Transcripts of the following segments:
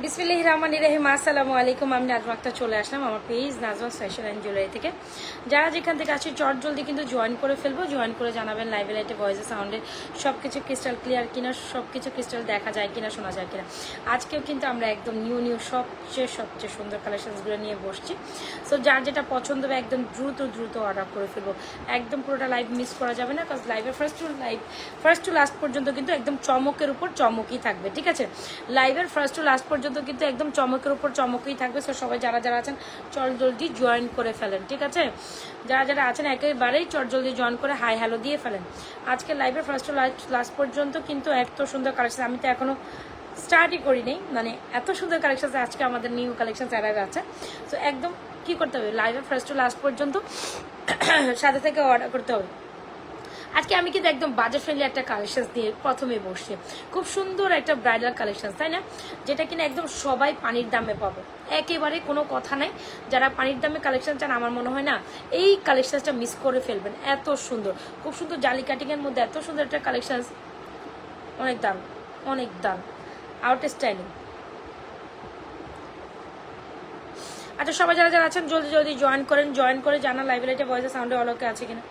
বিসমিল্লাহির রহমানির রহিম। আসসালামু আলাইকুম। আমি নাজমা আক্তার চলে আসলাম আমার page Nazma fashion and jewellery থেকে। যারা যেখান থেকে আসছে চট জলদি কিন্তু জয়েন করে ফেলবো, জয়েন করে জানাবেন লাইভে লাইটে ভয়েসে সাউন্ডে সব কিছু ক্রিস্টাল ক্লিয়ার কিনা, সব কিছু ক্রিস্টাল দেখা যায় কিনা, শোনা যায় কিনা। আজকেও কিন্তু আমরা একদম নিউ সবচেয়ে সুন্দর কালেকশনসগুলো নিয়ে বসছি। সো যার যেটা পছন্দ হবে একদম দ্রুত অর্ডার করে ফেলবো। একদম পুরোটা লাইভ মিস করা যাবে না, কারণ লাইভের ফার্স্ট টু লাস্ট পর্যন্ত কিন্তু একদম চমকের উপর চমকই থাকবে। ঠিক আছে, লাইভের ফার্স্ট টু লাস্ট পর্যন্ত কিন্তু একদম চমকের উপর চমকই থাকবে। সো সবাই যারা আছেন চট জলদি জয়েন করে ফেলেন। ঠিক আছে, যারা আছেন একেবারেই চট জলদি জয়েন করে হাই হ্যালো দিয়ে ফেলেন। আজকে লাইভের ফার্স্ট টু লাস্ট পর্যন্ত কিন্তু এত সুন্দর কালেকশন, আমি তো এখনো স্টার্টই করিনি, মানে এত সুন্দর কালেকশন আজকে আমাদের নিউ কালেকশন অ্যাড আছে। তো একদম কি করতে হবে, লাইভের ফার্স্ট টু লাস্ট পর্যন্ত সাথে থেকে অর্ডার করতে হবে। আজকে আমি কিন্তু একদম বাজেট ফ্রেন্ডলি একটা কালেকশন দিয়ে প্রথমে বসছি। খুব সুন্দর একটা ব্রাইডাল কালেকশন, তাই না? যেটা কিনা একদম সবাই পানির দামে পাবো, একেবারে কোনো কথা নাই। যারা পানির দামে কালেকশন চান আমার মনে হয় না এই কালেকশনটা মিস করে ফেলবেন। এত সুন্দর, খুব সুন্দর জালি কাটিং এর মধ্যে এত সুন্দর একটা কালেকশন, অনেক দাম আউটস্ট্যান্ডিং। আচ্ছা, সবাই যারা আছেন জলদি জয়েন করেন, জয়েন করে জানা লাইভ লাইটে ভয়েসে সাউন্ডে অলকে আছে কিনা।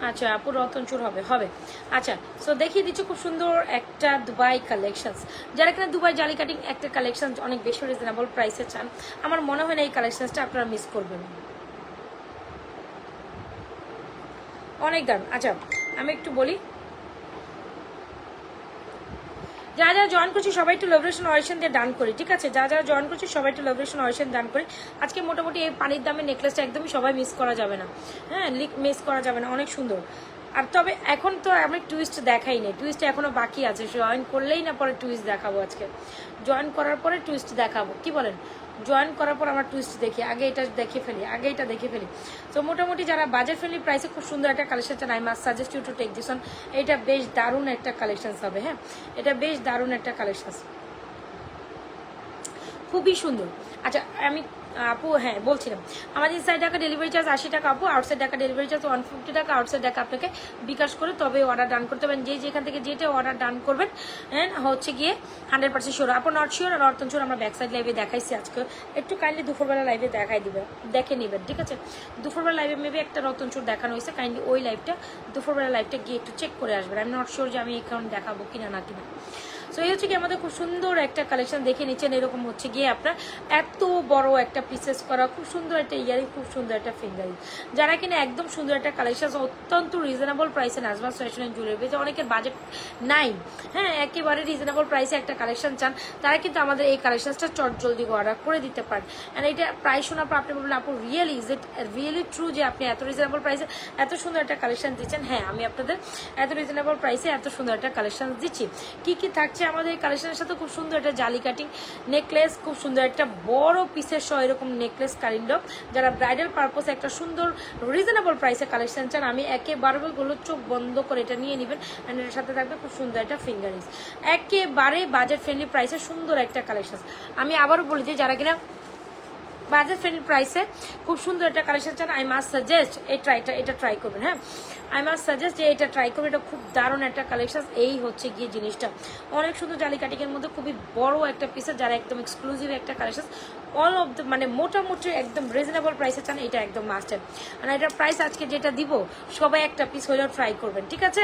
আচ্ছা আপু, রতনচুর হবে। আচ্ছা, সো দেখিয়ে দিচ্ছি খুব সুন্দর একটা দুবাই কালেকশন। যারা কিনা দুবাই জালি কাটিং একটা কালেকশন অনেক বেশি রিজনেবল প্রাইসে চান, আমার মনে হয় না এই কালেকশনটা আপনারা মিস করবেন, অনেক দাম। আচ্ছা আমি একটু বলি, যারা জয়েন করছি সবাই একটু লভরেশন অয়েশন দিয়ে ডান করি। ঠিক আছে, যারা জয়েন করছি সবাই একটু লভরেশন অয়েশন ডান করি। আজকে মোটামুটি এই পানির দামের নেকলেসটা একদমই সবাই মিস করা যাবে না। হ্যাঁ, মিস করা যাবে না, অনেক সুন্দর। আর তবে এখন তো আমি টুইস্ট দেখাই নেই, টুইস্ট এখনো বাকি আছে। জয়েন করলেই না পরে টুইস্ট দেখাবো। আজকে জয়েন করার পরে টুইস্ট দেখাবো, কি বলেন? জয়েন করার পর আমরা টুইস্ট দেখি, আগে এটা দেখে ফেলি। তো মোটামুটি যারা বাজেট ফ্রেন্ডলি প্রাইসে খুব সুন্দর একটা কালেকশন চান, I must suggest you to take this one. এটা বেশ দারুণ একটা কালেকশন হবে। হ্যাঁ, এটা বেশ দারুণ একটা কালেকশন, খুবই সুন্দর। আচ্ছা আমি আপু হ্যাঁ বলছিলাম, আমাদের ইনসাইড ঢাকা ডেলিভারি চার্জ 80 টাকা আপু, আউটসাইড ঢাকা ডেলিভারি চার্জ 150 টাকা। আউটসাইড ঢাকা আপনাকে বিকাশ করে তবে অর্ডার ডান করতে পারেন। যেখান থেকে যেটা অর্ডার ডান করবেন হচ্ছে গিয়ে 100% শিওর। আপু not sure R northern sure আমরা ব্যাক সাইড লাইভে দেখাইছি আজকে, একটু কাইন্ডলি দুপুরবেলা লাইভে দেখে নেবেন। ঠিক আছে, দুপুরবেলা লাইভে মেবি একটা নতুন চুর দেখানো হয়েছে, কাইন্ডলি ওই লাইভটা দুপুরবেলা লাইভটা গিয়ে একটু চেক করে আসবেন। আমি নট শিওর যে আমি এখন দেখাবো কিনা না কিনা। সো এই হচ্ছে কি আমাদের খুব সুন্দর একটা কালেকশন দেখে নিচ্ছেন। এরকম হচ্ছে গিয়ে আপনার এত বড় একটা পিসেস করা, খুব সুন্দর একটা ইয়ারিং, খুব সুন্দর একটা ফিঙ্গারিং। যারা কিনা একদম সুন্দর একটা কালেকশন অত্যন্ত রিজনেবল প্রাইসে নাজমা ফ্যাশন এন্ড জুয়েলারি পেয়েছে, অনেকের বাজেট নাই, হ্যাঁ একেবারে রিজনেবল প্রাইসে একটা কালেকশন চান, তারা কিন্তু আমাদের এই কালেকশনটা চট জলদি অর্ডার করে দিতে পারেন। অ্যান্ড এটা প্রাইস শোনার পর আপনি বলবেন আপু really is it really true যে আপনি এত রিজনেবল প্রাইসে এত সুন্দর একটা কালেকশন দিচ্ছেন? হ্যাঁ, আমি আপনাদের এত রিজনেবল প্রাইসে এত সুন্দর একটা কালেকশন দিচ্ছি। কি থাকছে আমাদের এই কালেকশনের সাথে? খুব সুন্দর একটা জালি কাটিং নেকলেস, খুব সুন্দর একটা বড় পিসের সহ এরকম নেকলেস কাইন্ড অফ। যারা ব্রাইডাল পারপোসে একটা সুন্দর রিজনেবল প্রাইসে কালেকশন চান, আমি একেবারে বলবো চোখ বন্ধ করে এটা নিয়ে নেবেন। অ্যান্ড এর সাথে থাকবে খুব সুন্দর একটা ফিঙ্গারিংস, একেবারে বাজেট ফ্রেন্ডলি প্রাইসে সুন্দর একটা কালেকশন। আমি আবারও বলি যে যারা কিনা বাজেট ফ্রেন্ডলি প্রাইসে খুব সুন্দর একটা কালেকশন চান, আই মাস্ট সাজেস্ট এটা ট্রাই করবেন। হ্যাঁ, আই মাস্ট সাজেস্ট যে এটা ট্রাই করবেন। এটা খুব দারুণ একটা কালেকশন। এই হচ্ছে গিয়ে জিনিসটা অনেক সুন্দর জালি কাটিং এর মধ্যে খুবই বড় একটা পিসের, যারা একদম এক্সক্লুসিভ একটা কালেকশন অল অফ দ্য মানে মোটামুটি একদম রিজনেবল প্রাইসে চান, এটা একদম মাস্ট। আর এটার প্রাইস আজকে যেটা দিব সবাই একটা পিস হলেও ট্রাই করবেন। ঠিক আছে,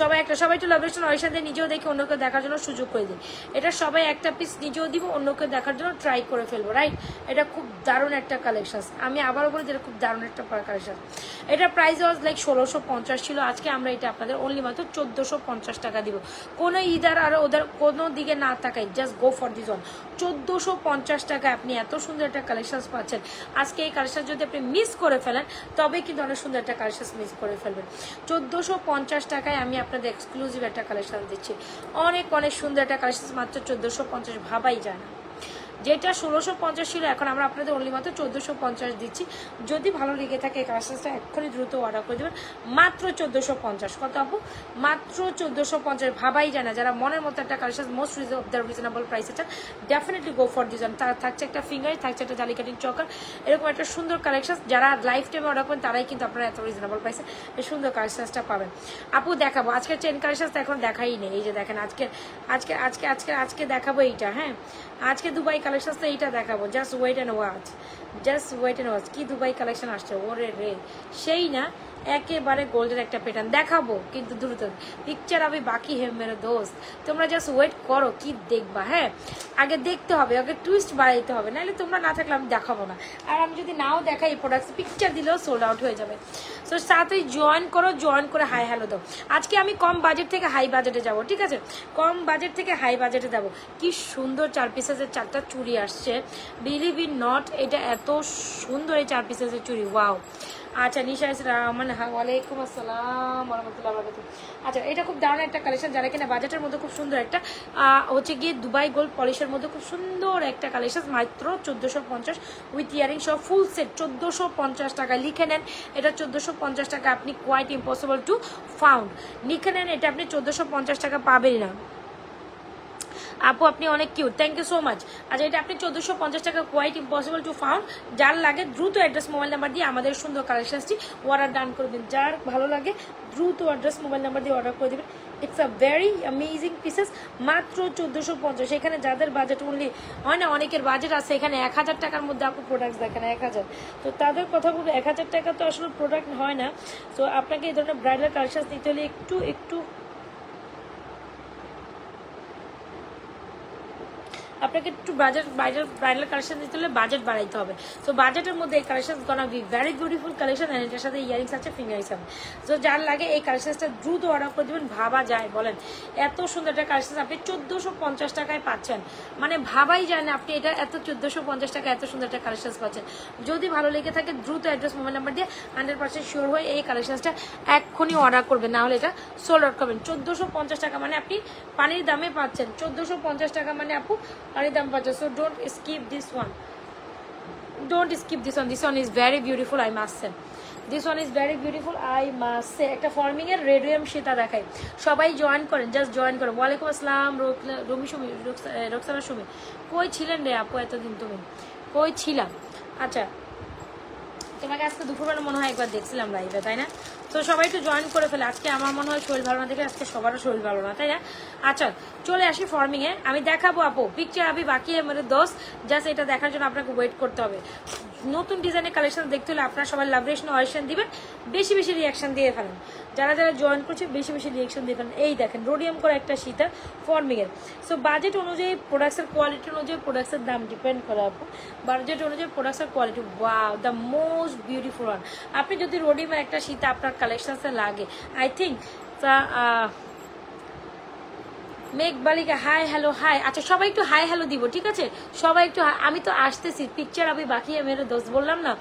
সবাই একটু লাভরেশন অয়েশন দিয়ে নিজেও দেখে অন্যকে দেখার জন্য সুযোগ করে দিই। এটা সবাই একটা পিস নিজেও দিব, অন্যকে দেখার জন্য ট্রাই করে ফেলবো। রাইট, এটা খুব দারুণ একটা কালেকশন। আমি আবারও বলি যেটা খুব দারুণ একটা কালেকশন। এটার প্রাইস ওয়াজ লাইক 1650 ছিল, আজকে আমরা এটা আপনাদের অনলি মাত্র 1450 টাকা দিব। কোনো ইদার আর ওদের কোনো দিকে না তাকাই, just go for this one. 1450 টাকা আপনি এত সুন্দর একটা কালেকশন পাচ্ছেন। আজকে এই কালেকশন যদি আপনি মিস করে ফেলেন তবে কিন্তু অনেক সুন্দর একটা কালেকশন মিস করে ফেলবেন। 1450 টাকায় আমি আপনাদের এক্সক্লুসিভ একটা কালেকশন দিচ্ছি, অনেক সুন্দর একটা কালেকশন, মাত্র 1450, ভাবাই যায় না। যেটা 1650 ছিল এখন আমরা আপনাদের অনলি মাত্র 1450 দিচ্ছি। যদি ভালো লেগে থাকে এই কালেকশনটা এক্ষুনি দ্রুত অর্ডার করে দেবেন, মাত্র 1450। কত আপু? মাত্র 1450। ভাবাই যায় না, যারা মনের মতো একটা কালেকশন মোস্ট রিজনেবল প্রাইস, এটা ডেফিনেটলি গো ফর দিস। তার থাকছে একটা ফিঙ্গার, থাকছে একটা জালি কাটিং চকার, এরকম একটা সুন্দর কালেকশন। যারা লাইফ টাইমে অর্ডার করেন তারাই কিন্তু আপনারা এত রিজনেবল প্রাইসে এই সুন্দর কালেকশনটা পাবেন। আপু দেখাবো আজকে চেন কালেকশন এখন দেখাই নেই। এই যে দেখেন আজকে আজকে আজকে আজকে আজকে দেখাবো এইটা। হ্যাঁ, আজকে দুবাই কালেকশন তো এইটা দেখাবো। Just wait and watch, just wait and watch. কি দুবাই কালেকশন আসছে, ওরে রে, সেই না একেবারে গোল্ডের একটা প্যাটার্ন দেখাবো, কিন্তু দ্রুত পিকচার আমি বাকি হে মেরে দোস্ত, তোমরা জাস্ট ওয়েট করো, কি দেখবা। হ্যাঁ, আগে দেখতে হবে, আগে টুইস্ট বাড়াইতে হবে, নাহলে তোমরা না থাকলে আমি দেখাবো না। আর আমি যদি নাও দেখাই এই প্রোডাক্টস, পিকচার দিলেও সোল্ড আউট হয়ে যাবে। সো সাথে জয়েন করো, জয়েন করে হাই হ্যালো দাও। আজকে আমি কম বাজেট থেকে হাই বাজেটে যাব, ঠিক আছে? কম বাজেট থেকে হাই বাজেটে যাবো। কি সুন্দর 4 পিসেসের 4টা চুড়ি আসছে, বিলিভ ইন নট, এটা এত সুন্দর এই 4 পিসেসের চুড়ি, ওয়াও। আচ্ছা নিশা রহমান, ওয়ালাইকুম আসসালাম রহমতুল্লাহ বরকাতুহু। আচ্ছা, এটা খুব দারুণ একটা কালেকশন, যারা কিনা বাজেটের মধ্যে খুব সুন্দর একটা হচ্ছে গিয়ে দুবাই গোল্ড পলিশের মধ্যে খুব সুন্দর একটা কালেকশন, মাত্র 1450 উইথ ইয়ারিং সব ফুল সেট 1450 টাকা। লিখে নেন, এটা 1450 টাকা আপনি কোয়াইট ইম্পসিবল টু ফাউন্ড। লিখে নেন, এটা আপনি 1450 টাকা পাবেন না। আপু আপনি অনেক cute, thank you so much. আচ্ছা, এটা আপনি 1450 টাকা কোয়াইট ইম্পসিবল টু ফাউন্ড। যার লাগে দ্রুত অ্যাড্রেস মোবাইল নাম্বার দিয়ে আমাদের সুন্দর কালেকশনটি অর্ডার ডান করে দিন। যার ভালো লাগে দ্রুত অ্যাড্রেস মোবাইল নাম্বার দিয়ে অর্ডার করে দেবেন। It's a very amazing pieces, মাত্র 1450। এখানে যাদের বাজেট অনলি হয় না, অনেকের বাজেট আছে এখানে 1000 টাকার মধ্যে আপু প্রোডাক্ট দেখেন 1000, তো তাদের কথা বলবো 1000 টাকা তো আসলে প্রোডাক্ট হয় না। তো আপনাকে এই ধরনের ব্রাইডাল কালেকশন নিতে হলে একটু আপনাকে একটু ব্রাইডাল কালেকশন দিতে হলে বাজেট বাড়াইতে হবে। তো বাজেটের মধ্যে এই collection gonna be very beautiful collection, and এটার সাথে ইয়ারিংস আছে, ফিঙ্গারিংস আছে। তো যার লাগে এই কালেকশনটা দ্রুত অর্ডার করে দেবেন। ভাবা যায় বলেন, এত সুন্দর একটা কালেকশন আপনি 1450 টাকায় পাচ্ছেন, মানে ভাবাই যায় না আপনি এটা এত 1450 টাকা এত সুন্দর একটা কালেকশন পাচ্ছেন। যদি ভালো লেগে থাকে দ্রুত অ্যাড্রেস মোবাইল নাম্বার দিয়ে 100% শিওর হয়ে এই কালেকশনটা এক্ষুনি অর্ডার করবেন, না হলে এটা সোল্ড আউট করবেন। 1450 টাকা মানে আপনি পানির দামে পাচ্ছেন, 1450 টাকা মানে আপু পানির দাম পাচ্ছেন। So don't skip this one, don't skip this one, this one is very beautiful, I must say, this one is very beautiful, I must say. একটা ফর্মিং এর রেডিয়াম সেটা দেখাই, সবাই জয়েন করেন, জাস্ট জয়েন করেন। ওয়ালাইকুম আসসালাম রমি সুমি, রোকসানা সুমি, কই ছিলেন রে আপু এতদিন, তুমি কই ছিলাম? আচ্ছা, তোমাকে আজকে দুপুরবেলা মনে হয় একবার দেখছিলাম লাইভে, তাই না? তো সবাই একটু জয়েন করে ফেলে। আজকে আমার মনে হয় শরীর ভালো না দেখে আজকে সবারও শরীর ভালো না, তাই না? আচ্ছা চলে আসি ফর্মিং এ, আমি দেখাবো আপু পিকচার আমি বাকি মেরে দোস্ত, জাস্ট এটা দেখার জন্য আপনাকে ওয়েট করতে হবে। নতুন ডিজাইনের কালেকশন দেখতে হলে আপনারা সবাই লাভ রেশন ওয়েশন দিবেন, বেশি বেশি রিয়াকশন দিয়ে ফেলেন। যারা যারা জয়েন করছে বেশি বেশি রিয়াকশন দিয়ে ফেলেন। এই দেখেন রোডিয়াম করে একটা সীতা ফর্মিং এর। সো বাজেট অনুযায়ী প্রোডাক্টসের কোয়ালিটি অনুযায়ী প্রোডাক্টসের দাম ডিপেন্ড করে আপু, বাজেট অনুযায়ী প্রোডাক্টসের quality. Wow, the most beautiful one. আপনি যদি রোডিয়ামের একটা সীতা আপনার কালেকশনসে লাগে, আই থিঙ্ক মেঘ বালিকা হাই হ্যালো হাই। আচ্ছা সবাই একটু হাই হ্যালো দিব, ঠিক আছে? সবাই একটু, আমি তো আসতেছি, পিকচার আমি বাকি মেরে দোষ বললাম না,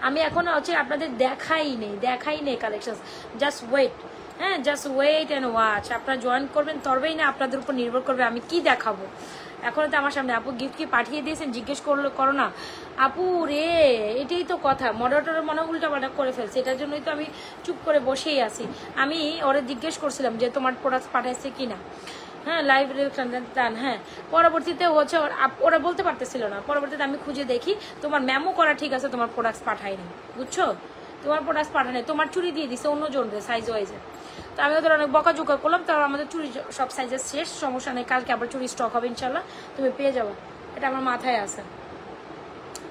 আমি এখনো হচ্ছে আপনাদের দেখাই নেই কালেকশন। জাস্ট ওয়েট, হ্যাঁ জাস্ট ওয়েট অ্যান্ড ওয়াচ। আপনারা জয়েন করবেন তবেই না আপনাদের উপর নির্ভর করবে আমি কি দেখাবো। এখন তো আমার সামনে আপু গিফট কি পাঠিয়ে দিয়েছেন, জিজ্ঞেস করো না আপু রে, এটাই তো কথা। মডারেটরের মনে উল্টা পাল্টা করে ফেলছে, এটার জন্যই তো আমি চুপ করে বসেই আছি। আমি ওরা জিজ্ঞেস করছিলাম যে তোমার প্রোডাক্ট পাঠাইছে কিনা, হ্যাঁ লাইভ রিঅ্যাকশন দেন। হ্যাঁ, পরবর্তীতে হচ্ছে ওরা বলতে পারতেছিল না, পরবর্তীতে আমি খুঁজে দেখি তোমার মেমো করা ঠিক আছে, তোমার প্রোডাক্টস পাঠায়নি, বুঝছো? তোমার প্রোডাক্টস পাঠায়নি, তোমার চুরি দিয়ে দিছে অন্য জনরে সাইজ ওয়াইজে। তো আমি ওদের অনেক বকাঝোকা করলাম, তারপর আমাদের চুরি সব সাইজের শেষ, সমস্যা নেই, কালকে আবার চুরি স্টক হবে ইনশাল্লাহ, তুমি পেয়ে যাবো, এটা আমার মাথায় আছে।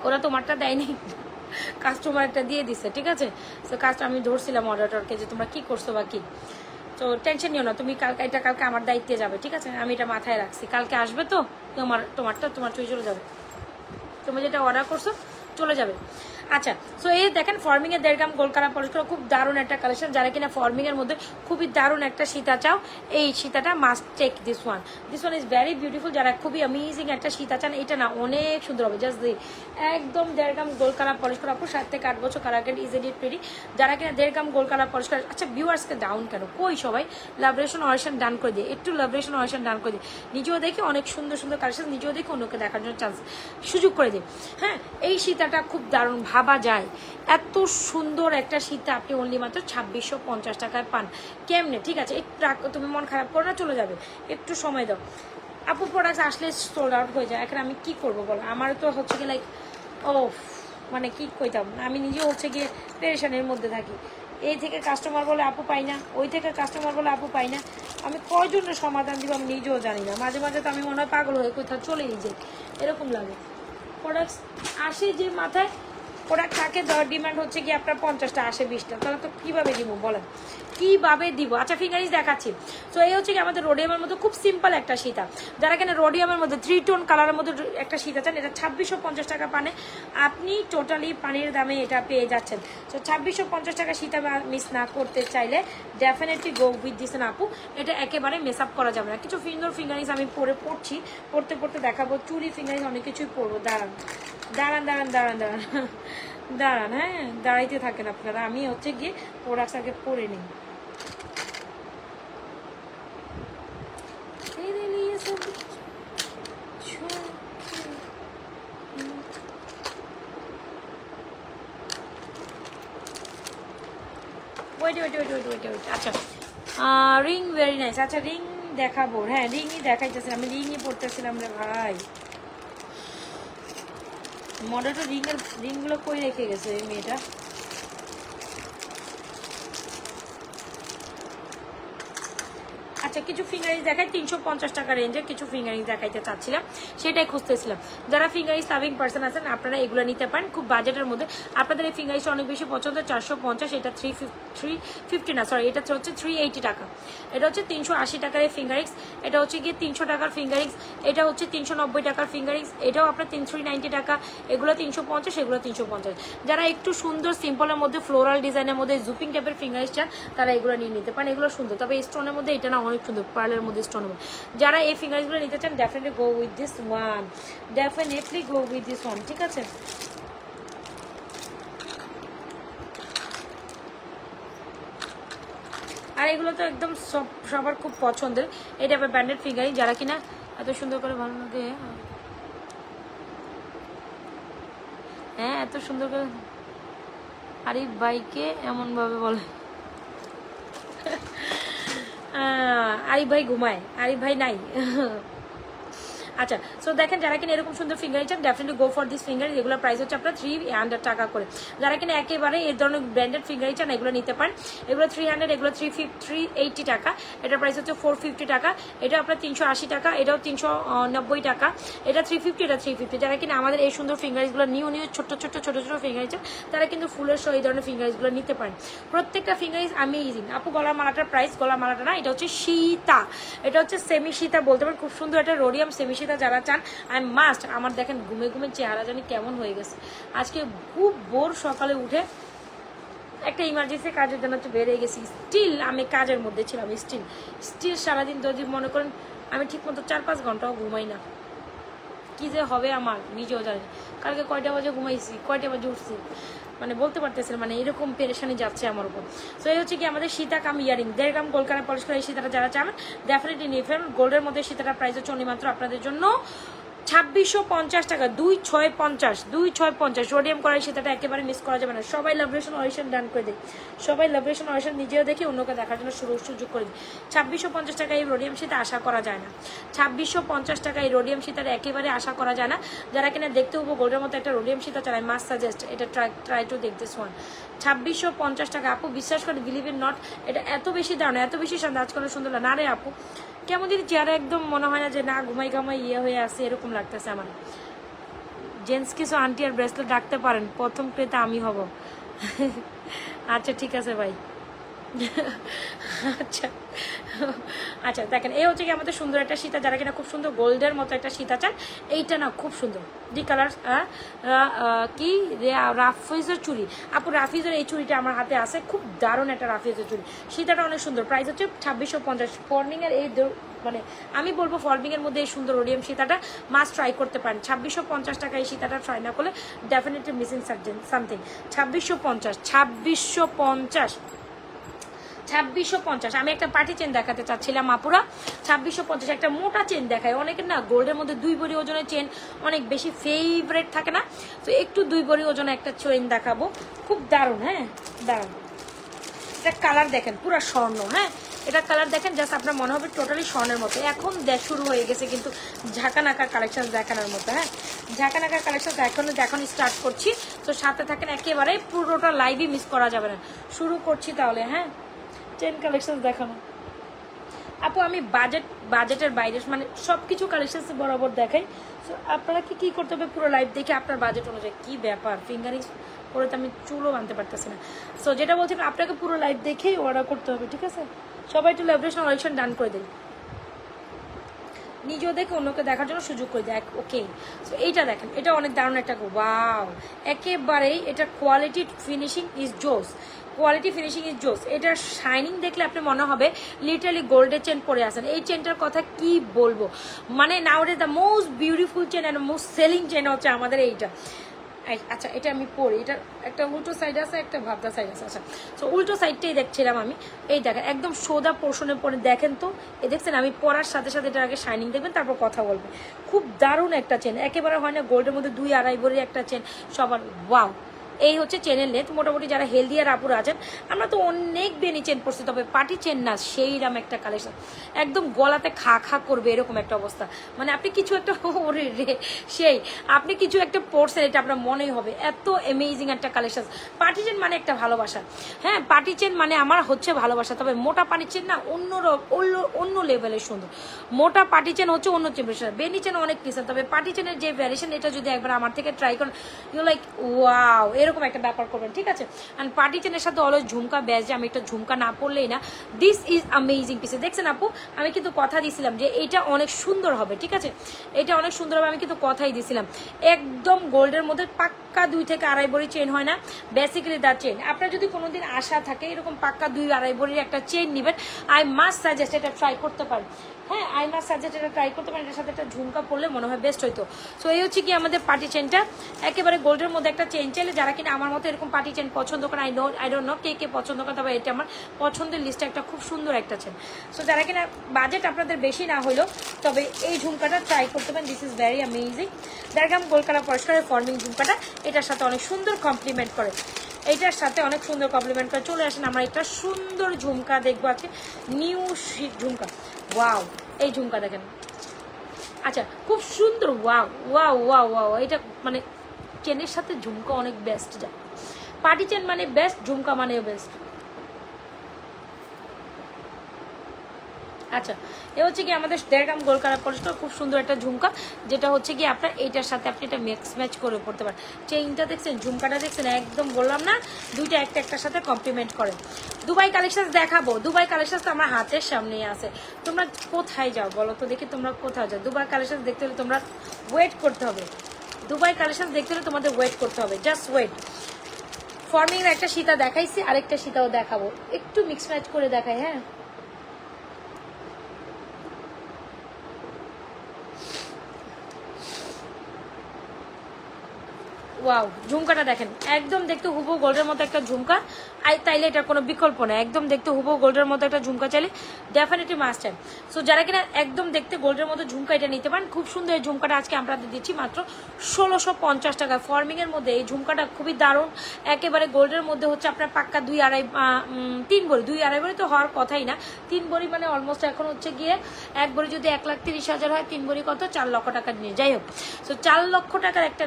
ওরা তোমারটা দেয়নি, কাস্টমার একটা দিয়ে দিছে, ঠিক আছে? তো কাজটা আমি ধরছিলাম অর্ডারকে যে তোমরা কি করছো বা কি। তো টেনশন নিও না, তুমি এটা কালকে আমার দায়িত্বে যাবে, ঠিক আছে? আমি এটা মাথায় রাখছি, কালকে আসবে তো তোমারটা তোমার চুরি চলে যাবে, তুমি যেটা অর্ডার করছো চলে যাবে। আচ্ছা, সো এই দেখেন ফর্মিং এর 1.5 গ্রাম গোল্ড কালার পলিশ করা খুব দারুণ একটা কালেকশন। যারা কিনা ফর্মিং এর মধ্যে খুবই দারুণ একটা সীতা চাও, এই সীতাটা must take this one is very beautiful. যারা খুবই অ্যামেজিং একটা সীতা চান, এটা না অনেক সুন্দর হবে। জাস্ট একদম 1.5 গ্রাম গোল্ড কালার পলিশ করা, 7 থেকে 8 বছর কালার গেট ইজিলি প্রিটি। যারা কিনা 1.5 গ্রাম গোল্ড কালার পলিশ করা, আচ্ছা ভিউয়ার্সকে ডাউন কেন কই সবাই লাভরেশন অয়েশন ডান করে দিয়ে, একটু লাভরেশন অয়েশন ডান করে দিয়ে, নিজেও দেখি অনেক সুন্দর সুন্দর কালেকশন, নিজেও দেখি অন্যকে দেখার জন্য চান্স সুযোগ করে দিই। হ্যাঁ, এই সীতাটা খুব দারুণ, ভাবা যায় এত সুন্দর একটা সীতা আপনি অনলি মাত্র 2650 টাকায় পান। কেমনে? ঠিক আছে, একটু তুমি মন খারাপ করো না, চলে যাবে, একটু সময় দাও। আপু প্রোডাক্ট আসলে সোল্ড আউট হয়ে যায়, এখন আমি কি করবো বলো? আমার তো হচ্ছে কি লাইক ও মানে কি কইতাম, আমি নিজেও হচ্ছে গিয়ে পেরেশানের মধ্যে থাকি। এই থেকে কাস্টমার বলে আপু পাই না, ওই থেকে কাস্টমার বলে আপু পাই না, আমি কয়জনের সমাধান দিব আমি নিজেও জানি না। মাঝে মাঝে তো আমি মনে হয় পাগল হয়ে কোথাও চলেই যাই, এরকম লাগে। প্রোডাক্ট আসে যে মাথায়, প্রোডাক্ট থাকে, দেওয়ার ডিমান্ড হচ্ছে কি আপনার 50টা, আসে 20টা, তাহলে তো কীভাবে দিব বলেন, কীভাবে দিব? আচ্ছা ফিঙ্গারিজ দেখাচ্ছি। তো এই হচ্ছে কি আমাদের রোডিয়ামের মধ্যে খুব সিম্পল একটা সীতা। যারা কেন রোডিয়ামের মধ্যে 3 টোন কালারের মধ্যে একটা সীতা চান, এটা 2650 টাকা পানে আপনি টোটালি পানির দামে এটা পেয়ে যাচ্ছেন। তো 2650 টাকা সীতা মিস না করতে চাইলে ডেফিনেটলি গো উইথ দিস আপু, এটা একেবারে মেস আপ করা যাবে না। কিছু ফিঙ্গারিজ আমি পড়তে পড়তে দেখাবো, চুরি ফিঙ্গারিজ অনেক কিছুই পড়বো। দাঁড়ান দাঁড়ান দাঁড়ান দাঁড়ান দাঁড়ান দাঁড়ান, হ্যাঁ দাঁড়াইতে থাকেন আপনারা, আমি হচ্ছে গিয়ে প্রোডাক্টস আগে পরে নিই। আচ্ছা রিং ভেরি নাইস। আচ্ছা রিং দেখাবো, হ্যাঁ রিংই দেখাইতেছিলাম, আমি রিংই পড়তেছিলাম রে ভাই। মডেলটা রিংগুলো কই রেখে গেছে এই মেয়েটা? আচ্ছা কিছু ফিঙ্গারিং দেখাই 350 টাকা রেঞ্জে, কিছু ফিঙ্গারিং দেখাইতে চাচ্ছিলাম, সেটাই খুঁজতেছিলাম। যারা ফিঙ্গারিং লাভিং পার্সন আছেন আপনারা এগুলো নিতে পারেন খুব বাজেটের মধ্যে। আপনাদের এই ফিঙ্গারিংটা অনেক বেশি পছন্দ, 450, এটা 350 না সরি, এটা হচ্ছে 380 টাকা। এটা হচ্ছে 380 টাকার এই ফিঙ্গারিংস, এটা হচ্ছে গিয়ে 300 টাকার ফিঙ্গারিংস, এটা হচ্ছে 390 টাকার ফিঙ্গারিংস, এটাও আপনার 390 টাকা, এগুলো 350, এগুলো 350। যারা একটু সুন্দর সিম্পলের মধ্যে ফ্লোরাল ডিজাইনের মধ্যে জুপিং টাইপের ফিঙ্গারিংস চান তারা এগুলো নিয়ে নিতে পারেন, এগুলো সুন্দর। তবে স্টোনের মধ্যে এটা না অনেক সুন্দর, পার্লের মধ্যে স্টোনের মধ্যে। যারা এই ফিঙ্গারিংসগুলো নিতে চান definitely go with this one, definitely go with this one, ঠিক আছে? আর এগুলো তো একদম সবার খুব পছন্দের, এই টাইপের ব্র্যান্ডেড ফিঙ্গারিং। যারা কিনা এত সুন্দর করে ভালো লাগে, হ্যাঁ এত সুন্দর করে আরিফ ভাইকে এমন ভাবে বলে আরিফ ভাই ঘুমায়, আরিফ ভাই নাই। আচ্ছা সো দেখেন যারা কিনা এরকম সুন্দর ফিঙ্গারিং চান definitely go for this fingering. এগুলোর প্রাইস হচ্ছে আপনার 300 টাকা করে। যারা কিনা একেবারে এই ধরনের ব্র্যান্ডেড ফিঙ্গারিং চান এগুলো নিতে পারেন, এগুলো 300, এগুলো 380 টাকা, এটার প্রাইস হচ্ছে 450 টাকা, এটা আপনার 380 টাকা, এটাও 390 টাকা, এটা 350, এটা 350। যারা কিনা আমাদের এই সুন্দর ফিঙ্গারিংসগুলো নিয়ে ছোট ছোট ফিঙ্গারিং চান তারা কিন্তু ফুলের সহ এই ধরনের ফিঙ্গারিংসগুলো নিতে পারেন। প্রত্যেকটা ফিঙ্গারিং আমেজিং। আপু গলার মালাটার প্রাইস, গলার মালাটা না, এটা হচ্ছে সীতা, এটা হচ্ছে সেমি সীতা বলতে পারেন, খুব সুন্দর একটা রোডিয়াম সেমি সীতা। যারা চান আই মাস্ট, আমার দেখেন ঘুমে ঘুমে চেহারা জানি কেমন হয়ে গেছে আজকে, খুব ভোর সকালে উঠে একটা ইমার্জেন্সি কাজের জন্য তো বেরিয়ে গেছি, স্টিল আমি কাজের মধ্যে ছিলাম, স্টিল সারাদিন যদি মনে করেন আমি ঠিক মতো 4-5 ঘন্টাও ঘুমাই না, কি যে হবে আমার নিজেও জানি। কালকে কয়টা বাজে ঘুমাইছি, কয়টা বাজে উঠছি মানে বলতে পারতেছিলাম, মানে এরকম পেরেশানি যাচ্ছে আমার উপর। সো এই হচ্ছে কি আমাদের সীতা cum earring, 1.5 gram gold colour polish করা এই সীতাটা যারা চান ডেফিনেটলি নিয়ে ফেলুন। গোল্ডের মধ্যে সীতাটার প্রাইস হচ্ছে মাত্র আপনাদের জন্য 2650 টাকা, 2650 রোডিয়াম করার সীতাটা একেবারে মিস করা যাবে না। সবাই লাভরেশন অয়েশন ডান করে দিই, সবাই লাভরেশন অয়েশন নিজেও দেখি অন্যকে দেখার জন্য সুযোগ করে দিই। 2650 টাকা এই রোডিয়াম সীতা আশা করা যায় না, 2650 টাকা এই রোডিয়াম সীতার একেবারে আশা করা যায় না। যারা কিনা দেখতে হবো গোল্ডের মতো একটা রোডিয়াম সীতা চালায় মাস্ট সাজেস্ট এটা ট্রাই টু দেখতে সোয়ান। 2650 টাকা আপু বিশ্বাস করে বিলিভ ইন নট, এটা এত বেশি দাম, এত বেশি আজ করে সুন্দর না রে আপু, কেমন যদি চেহারা একদম মনে হয় না যে না ঘুমাই ঘামাই ইয়ে হয়ে আসে, এরকম লাগতেছে আমার। জেন্টস কিছু আন্টি আর ব্রেসলেট রাখতে পারেন, প্রথম ক্রেতা আমি হব। আচ্ছা ঠিক আছে ভাই, আচ্ছা আচ্ছা দেখেন এই হচ্ছে কি আমাদের সুন্দর একটা সীতা, যারা কিনা খুব সুন্দর গোল্ডের মতো একটা সীতা চান, এইটা না খুব সুন্দর ডি কালার কি রাফিজের চুড়ি। আপু রাফিজের এই চুড়িটা আমার হাতে আছে, খুব দারুণ একটা রাফিজের চুড়ি, সীতাটা অনেক সুন্দর, প্রাইস হচ্ছে 2650। ফর্নিংয়ের এই মানে আমি বলবো ফর্মিংয়ের মধ্যে এই সুন্দর ওরিয়াম সীতাটা মাস্ট ট্রাই করতে পারেন। 2650 টাকা এই সীতাটা ট্রাই না করলে ডেফিনেটলি মিসিং সামথিং। 2650 2650। আমি একটা পার্টি চেন দেখাতে চাচ্ছিলাম আপুরা, 2650 একটা মোটা চেন দেখায়। অনেকের না গোল্ডের মধ্যে 2 ভরি ওজনের চেন অনেক বেশি ফেভারেট থাকে না, তো একটু 2 ভরি ওজনের একটা চেন দেখাবো, খুব দারুণ। হ্যাঁ দারুণ, এটা কালার দেখেন পুরো স্বর্ণ। হ্যাঁ এটা কালার দেখেন, জাস্ট আপনার মনে হবে টোটালি স্বর্ণের মতো। এখন শুরু হয়ে গেছে কিন্তু ঝাঁকানাকা কালেকশন দেখানোর মতো। হ্যাঁ ঝাঁকানাকা কালেকশন এখন স্টার্ট করছি, তো সাথে থাকেন, একেবারে পুরোটা লাইভই মিস করা যাবে না। শুরু করছি তাহলে। হ্যাঁ চেন কালেকশন দেখানো আপু, আমি বাজেটের বাইরে মানে সব কিছু কালেকশন বরাবর দেখাই। সো আপনারা কি করতে হবে, পুরো লাইভ দেখে আপনার বাজেট অনুযায়ী। কি ব্যাপার ফিঙ্গারিং করে তো আমি চুলও বানতে পারতেছি না। সো যেটা বলছেন আপনাকে পুরো লাইভ দেখেই অর্ডার করতে হবে, ঠিক আছে? সবাই একটু লেভরেশন অডিশন ডান করে দিন, নিজেও দেখে অন্যকে দেখার জন্য সুযোগ করে দেয়। ওকে সো এইটা দেখেন, এটা অনেক দারুণ একটা, ওয়াও একেবারেই এটা কোয়ালিটি ফিনিশিং ইজ জোস, কোয়ালিটি ফিনিশিং ইজ জোস। এটার শাইনিং দেখলে আপনি মনে হবে লিটারালি গোল্ডের চেন পরে আসেন। এই চেনটার কথা কি বলবো, মানে now it is the most beautiful chain and most selling chain হচ্ছে আমাদের এইটা। আচ্ছা এটা আমি পড়ি, এটা একটা উল্টো সাইড আছে, একটা ভাবদা সাইড আছে। আচ্ছা সো উল্টো সাইডটাই দেখছিলাম আমি। এই দেখেন একদম সোজা পোর্শনে পরে দেখেন তো, এই দেখছেন আমি পরার সাথে সাথে এটার আগে শাইনিং দেখবেন, তারপর কথা বলবেন। খুব দারুণ একটা চেন, একেবারে হয় না গোল্ডের মধ্যে 2-2.5 ভরির একটা চেন সবার। ওয়াও এই হচ্ছে চেনের লেন্থ। মোটামুটি যারা হেলদি আর আপুরা আছেন, আমরা তো অনেক বেনি চেন পড়ছি, তবে পার্টি চেন না, সেইরকম একটা কালেকশন, একদম গলাতে খা খা করবে এরকম একটা অবস্থা। মানে আপনি কিছু একটা ওরে রে সেই আপনি কিছু একটা পড়ছেন, এটা আপনার মনেই হবে, এত অ্যামেজিং একটা কালেকশন। পার্টি চেন মানে একটা ভালোবাসা। হ্যাঁ পার্টি চেন মানে আমার হচ্ছে ভালোবাসা, তবে মোটা পার্টি চেন না অন্য লেভেলের সুন্দর। মোটা পার্টি চেন হচ্ছে অন্য চেন, বেনি চেন অনেক কিছু, তবে পার্টি চেনের যে ভ্যারিয়েশন, এটা যদি একবার আমার থেকে ট্রাই করেন, ইউ লাইক ওয়াও এরকম একটা ব্যাপার করবেন, ঠিক আছে? অ্যান্ড পার্টি চেনের সাথে অলওয়েজ ঝুমকা ব্যাস, যে আমি একটা ঝুমকা না পড়লেই না। দিস ইজ অ্যামেজিং পিসে। দেখছেন আপু আমি কিন্তু কথা দিয়েছিলাম যে এটা অনেক সুন্দর হবে, ঠিক আছে? এটা অনেক সুন্দর হবে, আমি কিন্তু কথাই দিয়েছিলাম। একদম গোল্ডের মধ্যে পাক্কা 2 থেকে 2.5 ভরি চেন হয় না, বেসিক্যালি দ্য চেন। আপনার যদি কোনোদিন আশা থাকে এরকম পাক্কা 2-2.5 ভরির একটা চেন নেবেন, আই মাস্ট সাজেস্ট এটা ট্রাই করতে পারেন। হ্যাঁ আই মাস্ট সাজেস্ট এটা ট্রাই করতে পারেন, এটার সাথে একটা ঝুমকা পড়লে মনে হয় বেস্ট হইতো। সো এই হচ্ছে কি আমাদের পার্টি চেনটা, একেবারে গোল্ডের মধ্যে একটা চেন চাইলে যারা কিনা আমার মতো এরকম পার্টি চেন পছন্দ করেন, আই ডোন্ট নো কে পছন্দ করেন, তবে এটা আমার পছন্দের লিস্টে একটা খুব সুন্দর একটা চেন। সো যারা কিনা বাজেট আপনাদের বেশি না হলেও তবে এই ঝুমকাটা ট্রাই করতে পারেন, দিস ইজ ভেরি অ্যামেজিং। দেখলাম গোলকারা পরিষ্কারের ফর্মিং ঝুমকাটা এটার সাথে অনেক সুন্দর কমপ্লিমেন্ট করে, এইটার সাথে অনেক সুন্দর কমপ্লিমেন্ট করে। চলে আসেন আমরা একটা সুন্দর ঝুমকা দেখবো আজকে, নিউ ঝুমকা। ওয়াও এই ঝুমকা দেখেন, আচ্ছা খুব সুন্দর। ওয়াও ওয়াও ওয়াও ওয়াও, এটা মানে চেনের সাথে ঝুমকা অনেক বেস্ট যায়। পার্টি চেন মানে বেস্ট, ঝুমকা মানেও বেস্ট। আচ্ছা এ হচ্ছে কি আমাদের 1.5 গ্রাম গোল কালার পলিশটা, খুব সুন্দর একটা ঝুমকা, যেটা হচ্ছে কি আপনার এইটার সাথে আপনি এটা মিক্স ম্যাচ করে পড়তে পারেন। চেইনটা দেখছেন, ঝুমকাটা দেখছেন, একদম বললাম না দুইটা একটার সাথে কমপ্লিমেন্ট করে। দুবাই কালেকশন দেখাবো, দুবাই কালেকশন তো আমার হাতের সামনেই আছে। তোমরা কোথায় যাও বলো তো দেখি, তোমরা কোথায় যাও? দুবাই কালেকশন দেখতে হলে তোমরা ওয়েট করতে হবে, দুবাই কালেকশন দেখতে হলে তোমাদের ওয়েট করতে হবে, জাস্ট ওয়েট। ফর্মিং একটা সীতা দেখাইছি, আরেকটা সীতাও দেখাবো, একটু মিক্স ম্যাচ করে দেখাই। হ্যাঁ ওয়াও ঝুমকাটা দেখেন, একদম দেখতে হুবহু গোল্ডের মতো একটা ঝুমকা, তাইলে এটার কোনো বিকল্প না। একদম দেখতে হুবহু গোল্ডের মতো একটা ঝুমকা চাইলে ডেফিনেটলি মাস্ট হ্যাভ। সো যারা কিনা একদম দেখতে গোল্ডের মতো ঝুমকা এটা নিতে পারেন, খুব সুন্দর এই ঝুমকাটা আজকে আমরা দিচ্ছি মাত্র 1650 টাকা। ফর্মিং এর মধ্যে এই ঝুমকাটা খুবই দারুণ, একেবারে গোল্ডের মধ্যে হচ্ছে আপনার পাক্কা 3 ভরি 2.5 ভরি তো হওয়ার কথাই না, 3 ভরি মানে অলমোস্ট এখন হচ্ছে গিয়ে 1 ভরি যদি 1,30,000 হয়, 3 ভরি কত 4 লক্ষ টাকা নিয়ে, যাই হোক। সো 4 লক্ষ টাকার একটা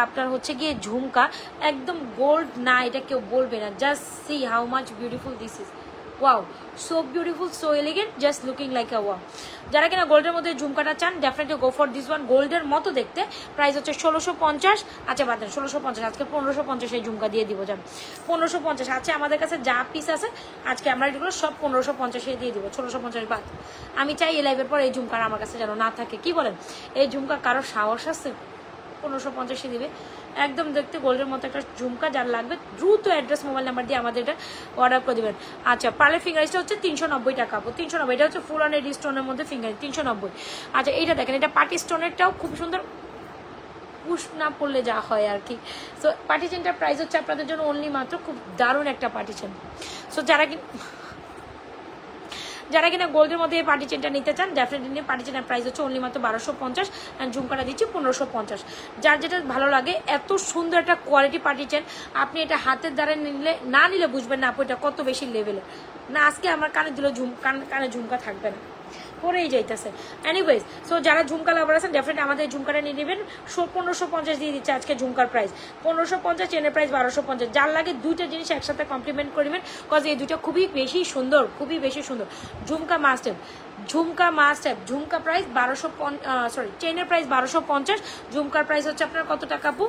আপনার হচ্ছে গিয়ে ঝুমকা, একদম গোল্ড না এটা কেউ বলবে না। Just see how much beautiful this is, wow, so beautiful, so elegant, just looking like a wow. যারা কিনা গোল্ডের মধ্যে ঝুমকাটা চান definitely go for this one. গোল্ডের মতো দেখতে, প্রাইস হচ্ছে 1650। আচ্ছা বাদ দেন 1650, আজকে 1550 এই ঝুমকা দিয়ে দিব। যান 1550 আছে আমাদের কাছে, যা পিস আছে আজকে আমরা এগুলো সব 1550 দিয়ে দিব। 1650 বাদ। আমি চাই এই লাইভের পর এই ঝুমকার আমার কাছে যেন না থাকে। কি বলেন, এই ঝুমকা কারো সাহস আছে 1550 দিবে? একদম দেখতে গোল্ডের মতো একটা ঝুমকা, যার লাগবে দ্রুত অ্যাড্রেস মোবাইল নাম্বার দিয়ে আমাদের এটা অর্ডার করে দেবেন। আচ্ছা পার্লের ফিঙ্গারিংসটা হচ্ছে 390 টাকা, 390। এটা হচ্ছে ফুল অন এডি স্টোনের মধ্যে ফিঙ্গারিং 390। আচ্ছা এইটা দেখেন, এটা পার্টি স্টোনেরটাও খুব সুন্দর, পুশ না পড়লে যা হয় আর কি। সো পার্টি চেনটার প্রাইস হচ্ছে আপনাদের জন্য অনলি মাত্র খুব দারুণ একটা পার্টি চেন। সো যারা কিনা গোল্ডের মধ্যে এই পার্টি চেনটা নিতে চান ডেফিনেটলি পার্টি চেনের প্রাইস হচ্ছে অনলি মাত্র 1250 অ্যান্ড ঝুমকাটা দিচ্ছি 1550। যার যেটা ভালো লাগে, এত সুন্দর একটা কোয়ালিটি পার্টি চেন, আপনি এটা হাতের দ্বারা নিলে বুঝবেন না আপু এটা কত বেশি লেভেলে। না আজকে আমার কানে দিল কানে ঝুমকা থাকবে না, পরেই যাইতেছে। এনিওয়েজ, সো যারা ঝুমকা লাভার আছেন ডেফিনেটলি আমাদের ঝুমকাটা নিয়ে নেবেন। 1550 দিয়ে দিচ্ছে আজকে ঝুমকার প্রাইস 1550, চেনের প্রাইস 1250। যার লাগে দুইটা জিনিস একসাথে কমপ্লিমেন্ট করবেন, কজ এই দুইটা খুবই বেশি সুন্দর, খুবই বেশি সুন্দর। ঝুমকা মাস্ট হ্যাভ, ঝুমকা প্রাইস 1250, চেনের প্রাইস 1250, ঝুমকার প্রাইস হচ্ছে আপনার কত টাকা আপু?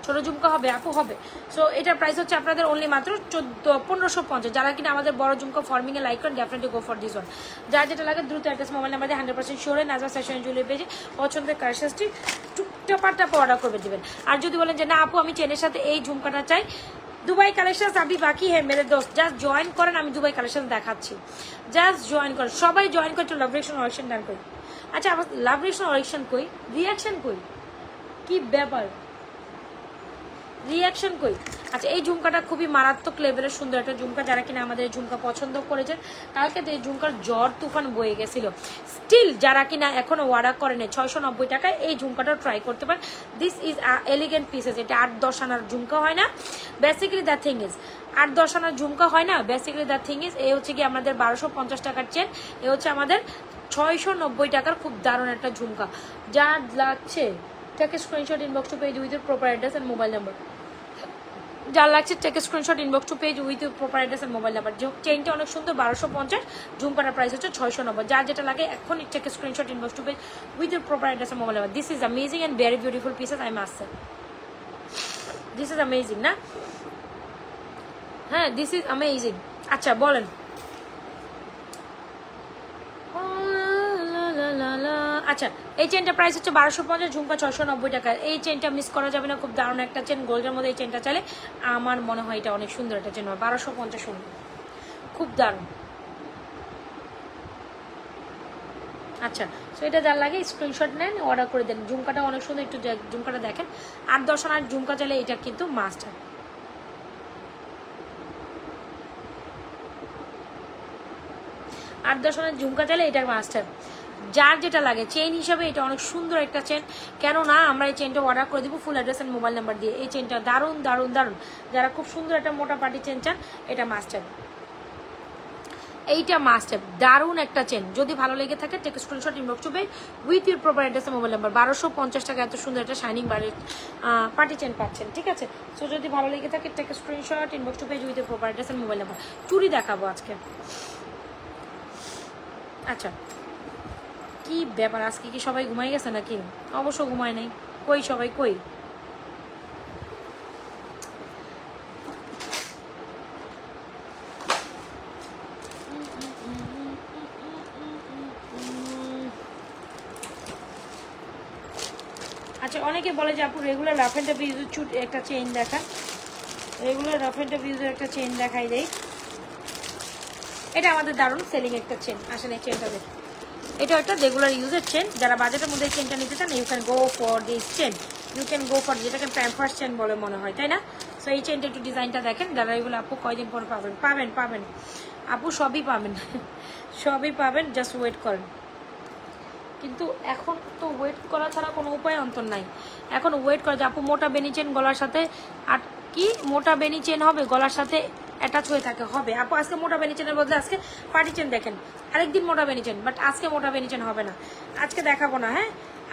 ছোট ঝুমকা হবে আপু? হবে। সো এটার প্রাইস হচ্ছে আপনাদের অনলি মাত্র 1550। যারা কিনা আমাদের বড় ঝুমকা ফর্মিং এ লাইক করেন definitely go for this one. যার যেটা লাগে দ্রুত অ্যাড্রেস মোবাইল নাম্বার দিয়ে 100% শিওর নাজমা ফ্যাশন জুয়েলারি পেজে পছন্দের কালেকশনটি টুকটাপাটা অর্ডার করে দেবেন। আর যদি বলেন যে না আপু আমি চেনের সাথে এই ঝুমকাটা চাই, দুবাই কালেকশন আবি বাকি হ্যাঁ মেরে দোস্ত, জাস্ট জয়েন করেন, আমি দুবাই কালেকশন দেখাচ্ছি। জাস্ট জয়েন করেন, সবাই জয়েন করে লাভ রিয়েকশন অরিকশন ডান করি। আচ্ছা আমার লাভ রিয়েকশন অরিকশন কই, রিয়াকশন কই, কি ব্যাপার, রিয়াকশন কই? আচ্ছা এই ঝুমকাটা খুবই মারাত্মক লেভেলের সুন্দর একটা ঝুমকা। যারা কিনা আমাদের এই ঝুমকা পছন্দ করেছেন, কালকে তো এই ঝুমকার জ্বর তুফান বয়ে গেছিল। স্টিল যারা কিনা এখনো অর্ডার করেন 690 টাকায় এই ঝুমকাটা ট্রাই করতে পারেন। This is elegant pieces. এটা 8-10 আনার ঝুমকা হয় না, বেসিক্যালি দ্য থিং ইজ 8-10 আনার ঝুমকা হয় না, বেসিক্যালি দ্য থিং ইজ এই হচ্ছে কি আমাদের 1250 টাকার চেন, এ হচ্ছে আমাদের 690 টাকার খুব দারুণ একটা ঝুমকা। যা লাগছে take a screenshot inbox to page with your proper address and mobile number. যার লাগছে take a screenshot inbox to page with your proper address and mobile number. চেইনটা অনেক সুন্দর 1250, ঝুমকাটার প্রাইস হচ্ছে 690। যার যেটা লাগে এখনই take a screenshot inbox to page with your proper address and mobile number. This is amazing and very beautiful pieces, I must say. This is amazing না? হ্যাঁ this is amazing. আচ্ছা বলেন। আচ্ছা এই চেনটা প্রাইস হচ্ছে 1250, ঝুমকা 690 টাকা। এই চেনটা মিস করা যাবে না, খুব দারুণ একটা চেন। গোল্ডের মধ্যে এই চেনটা চাইলে আমার মনে হয় এটা অনেক সুন্দর একটা চেন হয়। 1250 সুন্দর, খুব দারুণ। আচ্ছা সো এটা যার লাগে স্ক্রিনশট নেন, অর্ডার করে দেন। ঝুমকাটা অনেক সুন্দর, একটু ঝুমকাটা দেখেন। 8-10 আনার ঝুমকা চাইলে এটা কিন্তু মাস্ট। 8-10 আনার ঝুমকা চাইলে এটা মাস্টার। যার যেটা লাগে চেইন হিসাবে এটা অনেক সুন্দর একটা চেন, কেন না আমরা এই চেনটা অর্ডার করে দিব full address and mobile number দিয়ে। এই চেনটা দারুণ দারুণ দারুণ। যারা খুব সুন্দর একটা মোটা পাটি চেন চান এটা মাস্টার, এইটা মাস্টার, দারুণ একটা চেন। যদি ভালো লেগে থাকে take screenshot inbox to page with your proper address and mobile number. 1250 টাকা এত সুন্দর একটা শাইনিং পার্টি চেন পাচ্ছেন, ঠিক আছে। সো যদি ভালো লেগে থাকে take screenshot inbox to page with your proper address and mobile number. চুড়ি দেখাবো আজকে। আচ্ছা কি ব্যাপার, আজকে কি সবাই ঘুমাই গেছে নাকি? অবশ্য ঘুমায় নাই, কই সবাই কই? আচ্ছা অনেকে বলে যে আপু রেগুলার রাফ এন্ড টাফ ইউজের চুট একটা চেইন দেখা, রেগুলার রাফ এন্ড টাফ ইউজের একটা চেইন দেখাই দেই। এটা আমাদের দারুণ সেলিং একটা চেন। আসেন এই চেনটা দেখুন, এটা একটা রেগুলার ইউজের চেন। যারা বাজেটের মধ্যে চেনটা নিতে চান you can go for this chain, you can go for যেটাকে প্যাম্পার্স চেন বলে মনে হয়, তাই না? সো এই চেনটা একটু ডিজাইনটা দেখেন। যারা এগুলো আপু কয়দিন পরে পাবেন? পাবেন পাবেন আপু, সবই পাবেন সবই পাবেন, জাস্ট ওয়েট করেন। কিন্তু এখন তো ওয়েট করা ছাড়া কোনো উপায় অন্তর নাই। এখন ওয়েট করা যে আপু মোটা বেনি চেন গলার সাথে, আর কি মোটা বেনি চেন হবে গলার সাথে অ্যাটাচ হয়ে থাকে হবে আপু। আজকে মোটা বেনি চেনের বদলে আজকে পার্টি চেন দেখেন, আরেকদিন মোটা বেনি চেন, বাট আজকে মোটা বেনি চেন হবে না, আজকে দেখাবো না। হ্যাঁ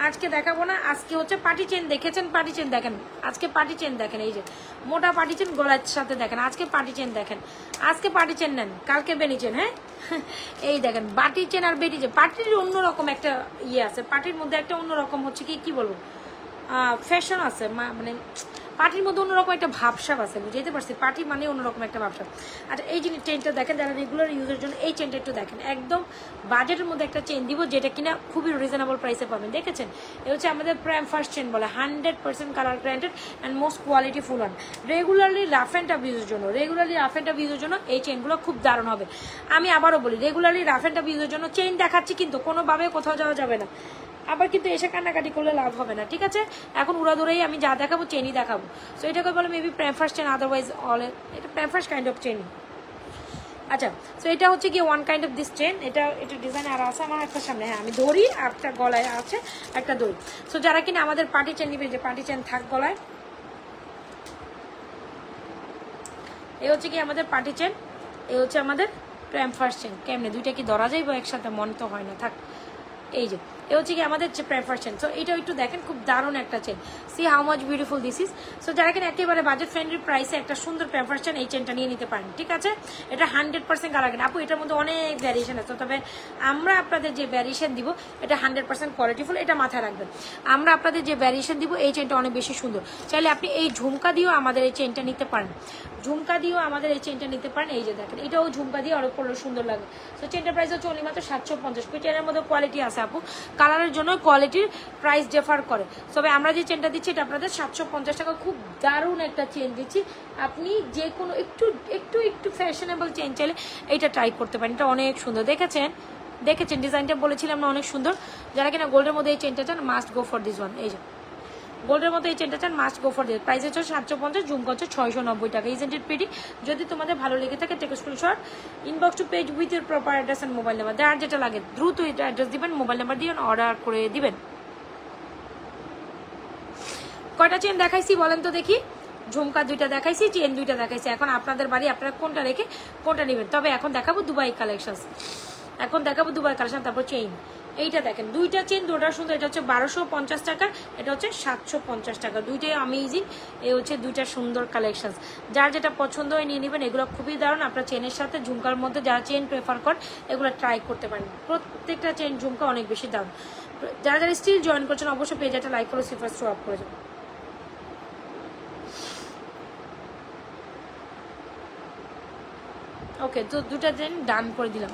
আজকে দেখাবো না, আজকে হচ্ছে পার্টি চেন দেখেছেন, পার্টি চেন দেখেন, আজকে পার্টি চেন দেখেন, এই যে মোটা পার্টি চেন গলার সাথে দেখেন, আজকে পার্টি চেন দেখেন, আজকে পার্টি চেন নেন, কালকে বেনি চেন। হ্যাঁ এই দেখেন পার্টি চেন আর বেটি চেন, পার্টির অন্যরকম একটা ইয়ে আছে, পার্টির মধ্যে একটা অন্যরকম হচ্ছে কি বলবো ফ্যাশন আছে, মানে পার্টির মধ্যে অন্যরকম একটা ভাবসাব আছে, বুঝতে পারছি, পার্টি মানে অন্যরকম একটা ভাবসাব। আচ্ছা এই জিনিস চেনটা দেখেন, যারা রেগুলার ইউজের জন্য এই চেনটা একটু দেখেন, একদম বাজেটের মধ্যে একটা চেন দিব, যেটা কিনা খুবই রিজনেবল প্রাইসে পাবেন। দেখেছেন, এ হচ্ছে আমাদের প্রাইম ফার্স্ট চেন বলে, 100% colour guaranteed and most quality full on. Regularly rough and tough ইউজের জন্য, রেগুলারলি রাফ অ্যান্ড টাফ ইউজের জন্য এই চেনগুলো খুব দারুণ হবে। আমি আবারও বলি, রেগুলারলি রাফ অ্যান্ড টাফ ইউজের জন্য চেন দেখাচ্ছি, কিন্তু কোনোভাবে কোথাও যাওয়া যাবে না, আবার কিন্তু এসে কান্নাকাটি করলে লাভ হবে না, ঠিক আছে? এখন উড়াদৌড়াই আমি যা দেখাবো চেনই দেখাবো। সো এটাকে বলে maybe prime first chain, otherwise all এটা প্রাইম ফার্স্ট কাইন্ড অফ চেনই। আচ্ছা, সো এটা হচ্ছে কি one kind of this chain, এটা ডিজাইন আর আছে আমার একটা সামনে, হ্যাঁ আমি ধরি, একটা গলায় আছে একটা দড়ি। সো যারা কিনা আমাদের পার্টি চেন নিবে, যে পার্টি চেন থাক গলায়, এই হচ্ছে কি আমাদের পার্টি চেন, এই হচ্ছে আমাদের প্রাইম ফার্স্ট চেন। কেমনে দুইটা কি ধরা যাইব একসাথে? মন তো হয় না, থাক। এই যে এ হচ্ছে কি আমাদের প্রেফার চেন। সো এটা একটু দেখেন, খুব দারুণ একটা chain, C how much beautiful this is. So যারা কিনা একেবারে বাজেট ফ্রেন্ডলি প্রাইসে একটা সুন্দর প্রেফার চেন, এই চেনটা নিয়ে নিতে পারেন, ঠিক আছে? এটা 100% কালার গ্যারান্টি। আপু এটার মধ্যে অনেক ভ্যারিয়েশন আছে, তবে আমরা আপনাদের যে ভ্যারিয়েশন দিব এটা 100% কোয়ালিটিফুল, এটা মাথায় রাখবেন। আমরা আপনাদের যে ভ্যারিয়েশন দিব এই চেনটা অনেক বেশি সুন্দর। চাইলে আপনি এই ঝুমকা দিয়েও আমাদের এই চেনটা নিতে পারেন, ঝুমকা দিয়েও আমাদের এই চেনটা নিতে পারেন। এই যে দেখেন, এটাও ঝুমকা দিয়ে আরো পড়লে সুন্দর লাগে। সো চেনটার প্রাইস হচ্ছে অনলি মাত্র 750। চেনের মধ্যে কোয়ালিটি আছে আপু, কালারের জন্য কোয়ালিটির প্রাইস ডিফার করে। তবে আমরা যে চেনটা দিচ্ছি এটা আপনাদের 750 টাকা, খুব দারুণ একটা চেন দিচ্ছি। আপনি যে কোনো একটু একটু একটু ফ্যাশনেবল চেন চাইলে এইটা ট্রাই করতে পারেন, এটা অনেক সুন্দর। দেখেছেন ডিজাইনটা বলেছিলাম না অনেক সুন্দর। যারা কিনা গোল্ডের মধ্যে এই চেনটা চান, must go for this one. এই যে গোল্ডের মতো এই চেনটা চান, must go for this. Price হচ্ছে 750, ঝুমকা হচ্ছে 690 টাকা। Isn't it pretty? যদি তোমাদের ভালো লেগে থাকে take screenshot, inbox to page with your proper address and mobile number. যার যেটা লাগে দ্রুত এটা অ্যাড্রেস দিবেন, মোবাইল নাম্বার দিবেন, অর্ডার করে দিবেন। কয়টা চেন দেখাইছি বলেন তো দেখি? ঝুমকা 2টা দেখাইছি, চেন 2টা দেখাইছি। এখন আপনাদের বাড়ি, আপনারা কোনটা রেখে কোনটা নেবেন। তবে এখন দেখাবো দুবাই কালেকশন, তারপর চেইন। এইটা দেখেন, 2টা চেন 2টা সুন্দর। এটা হচ্ছে 1250 টাকা, এটা হচ্ছে 750 টাকা। দুইটাই আমেজিং। এই হচ্ছে 2টা সুন্দর কালেকশন। যার যেটা পছন্দ হয় নিয়ে নেবেন। এগুলো খুবই দারুণ। আপনার চেনের সাথে ঝুমকার মধ্যে যারা চেন প্রেফার করেন এগুলো ট্রাই করতে পারেন। প্রত্যেকটা চেন ঝুমকা অনেক বেশি দারুণ। যারা যারা স্টিল জয়েন করছেন অবশ্যই পেজটা লাইক করে সিফার শো আপ করে যাবেন। ওকে, তো 2টা চেন ডান করে দিলাম।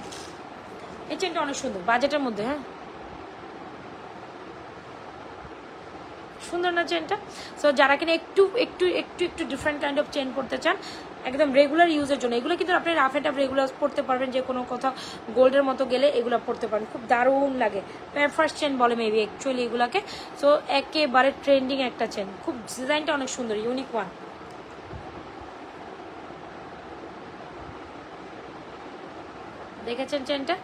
এই চেনটা অনেক সুন্দর বাজেটের মধ্যে। হ্যাঁ সুন্দর না চেনটা? সো যারা কিনা একটু একটু একটু একটু ডিফারেন্ট কাইন্ড অফ চেন পড়তে চান একদম রেগুলার ইউজের জন্য, এগুলো কিন্তু আপনি রাফ এন্ড টাফ রেগুলার পড়তে পারবেন, যে কোনো কোথাও গোল্ডের মতো গেলে এগুলো পড়তে পারেন, খুব দারুণ লাগে। ফার্স্ট চেন বলে মেবি অ্যাকচুয়ালি এগুলাকে। সো একেবারে ট্রেন্ডিং একটা চেন, খুব ডিজাইনটা অনেক সুন্দর, ইউনিক ওয়ান। দেখেছেন চেনটা?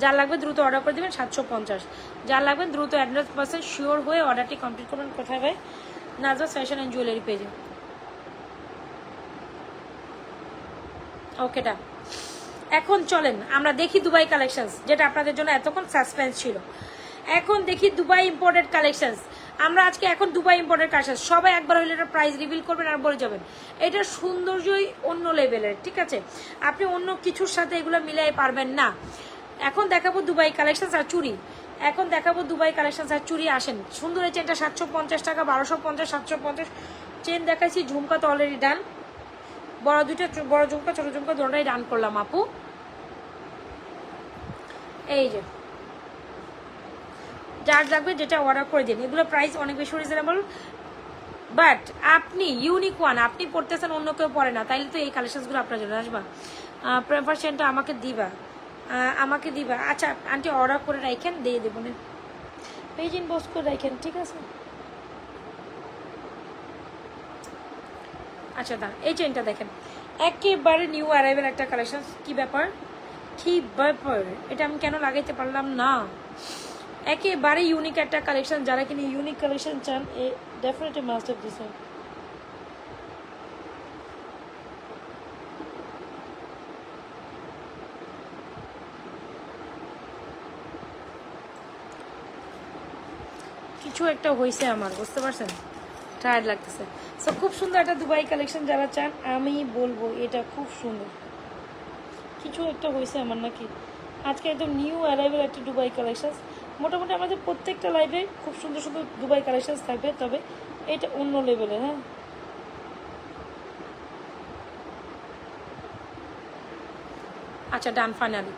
যার লাগবে দ্রুত অর্ডার করে দেবেন, 750। যার লাগবে দ্রুত 100% শিওর হয়ে অর্ডারটি কমপ্লিট করবেন। কোথায় ভাই? নাজওয়াজ ফ্যাশন অ্যান্ড জুয়েলারি পেজে। ওকেটা এখন চলেন আমরা দেখি দুবাই কালেকশনস, যেটা আপনাদের জন্য এতক্ষণ সাসপেন্স ছিল। এখন দেখি দুবাই ইম্পোর্টেড কালেকশনস। আমরা আজকে এখন দুবাই ইম্পোর্টেড কালেকশন সবাই একবার হইলে এটা প্রাইস রিভিল করবেন আর বলে যাবেন এটার সৌন্দর্যই অন্য লেভেলের, ঠিক আছে? আপনি অন্য কিছুর সাথে এগুলো মিলাই পারবেন না। এখন দেখাবো দুবাই কালেকশনস আর চুড়ি। এখন দেখাবো দুবাই কালেকশনস আর চুড়ি। আসেন, সুন্দর এই চেনটা 750 টাকা, 1250, 750। চেন দেখাইছি, ঝুমকা তো অলরেডি ডান। বড় দুইটা, বড় ঝুমকা ছোট ঝুমকা দুটোটাই ডান করলাম আপু। এই যে যার লাগবে যেটা অর্ডার করে দিন। এগুলো প্রাইস অনেক বেশি রিজনেবল, বাট আপনি ইউনিক ওয়ান, আপনি পড়তেছেন অন্য কেউ পড়ে না, তাইলে তো এই কালেকশনসগুলো আপনার জন্য আসবা। প্রেফারেশনটা আমাকে দিবা, আমাকে দিবা। আচ্ছা আন্টি অর্ডার করে রাখেন, দিয়ে দেবো না, পেজ ইনবক্স করে রাখেন, ঠিক আছে? আচ্ছা দা, এই চেনটা দেখেন, একেবারে নিউ অ্যারাইভেল একটা কালেকশন। কি ব্যাপার, কি ব্যাপার, এটা আমি কেন লাগাইতে পারলাম না? একেবারে ইউনিক একটা কালেকশন। যারা কিনা ইউনিক কালেকশন চান, এ ডেফিনেটলি মাস্ট অফ দিস। কিছু একটা হয়েছে আমার, বুঝতে পারছেন, টায়ার্ড লাগতেছে। সো খুব সুন্দর একটা দুবাই কালেকশন যারা চান আমি বলবো এটা খুব সুন্দর। কিছু একটা হয়েছে আমার নাকি, আজকে একদম নিউ অ্যারাইভেল একটা দুবাই কালেকশন। মোটামুটি আমাদের প্রত্যেকটা লাইভে খুব সুন্দর সুন্দর দুবাই কালেকশন থাকবে, তবে এটা অন্য লেভেলের। হ্যাঁ আচ্ছা ডান ফাইনালি,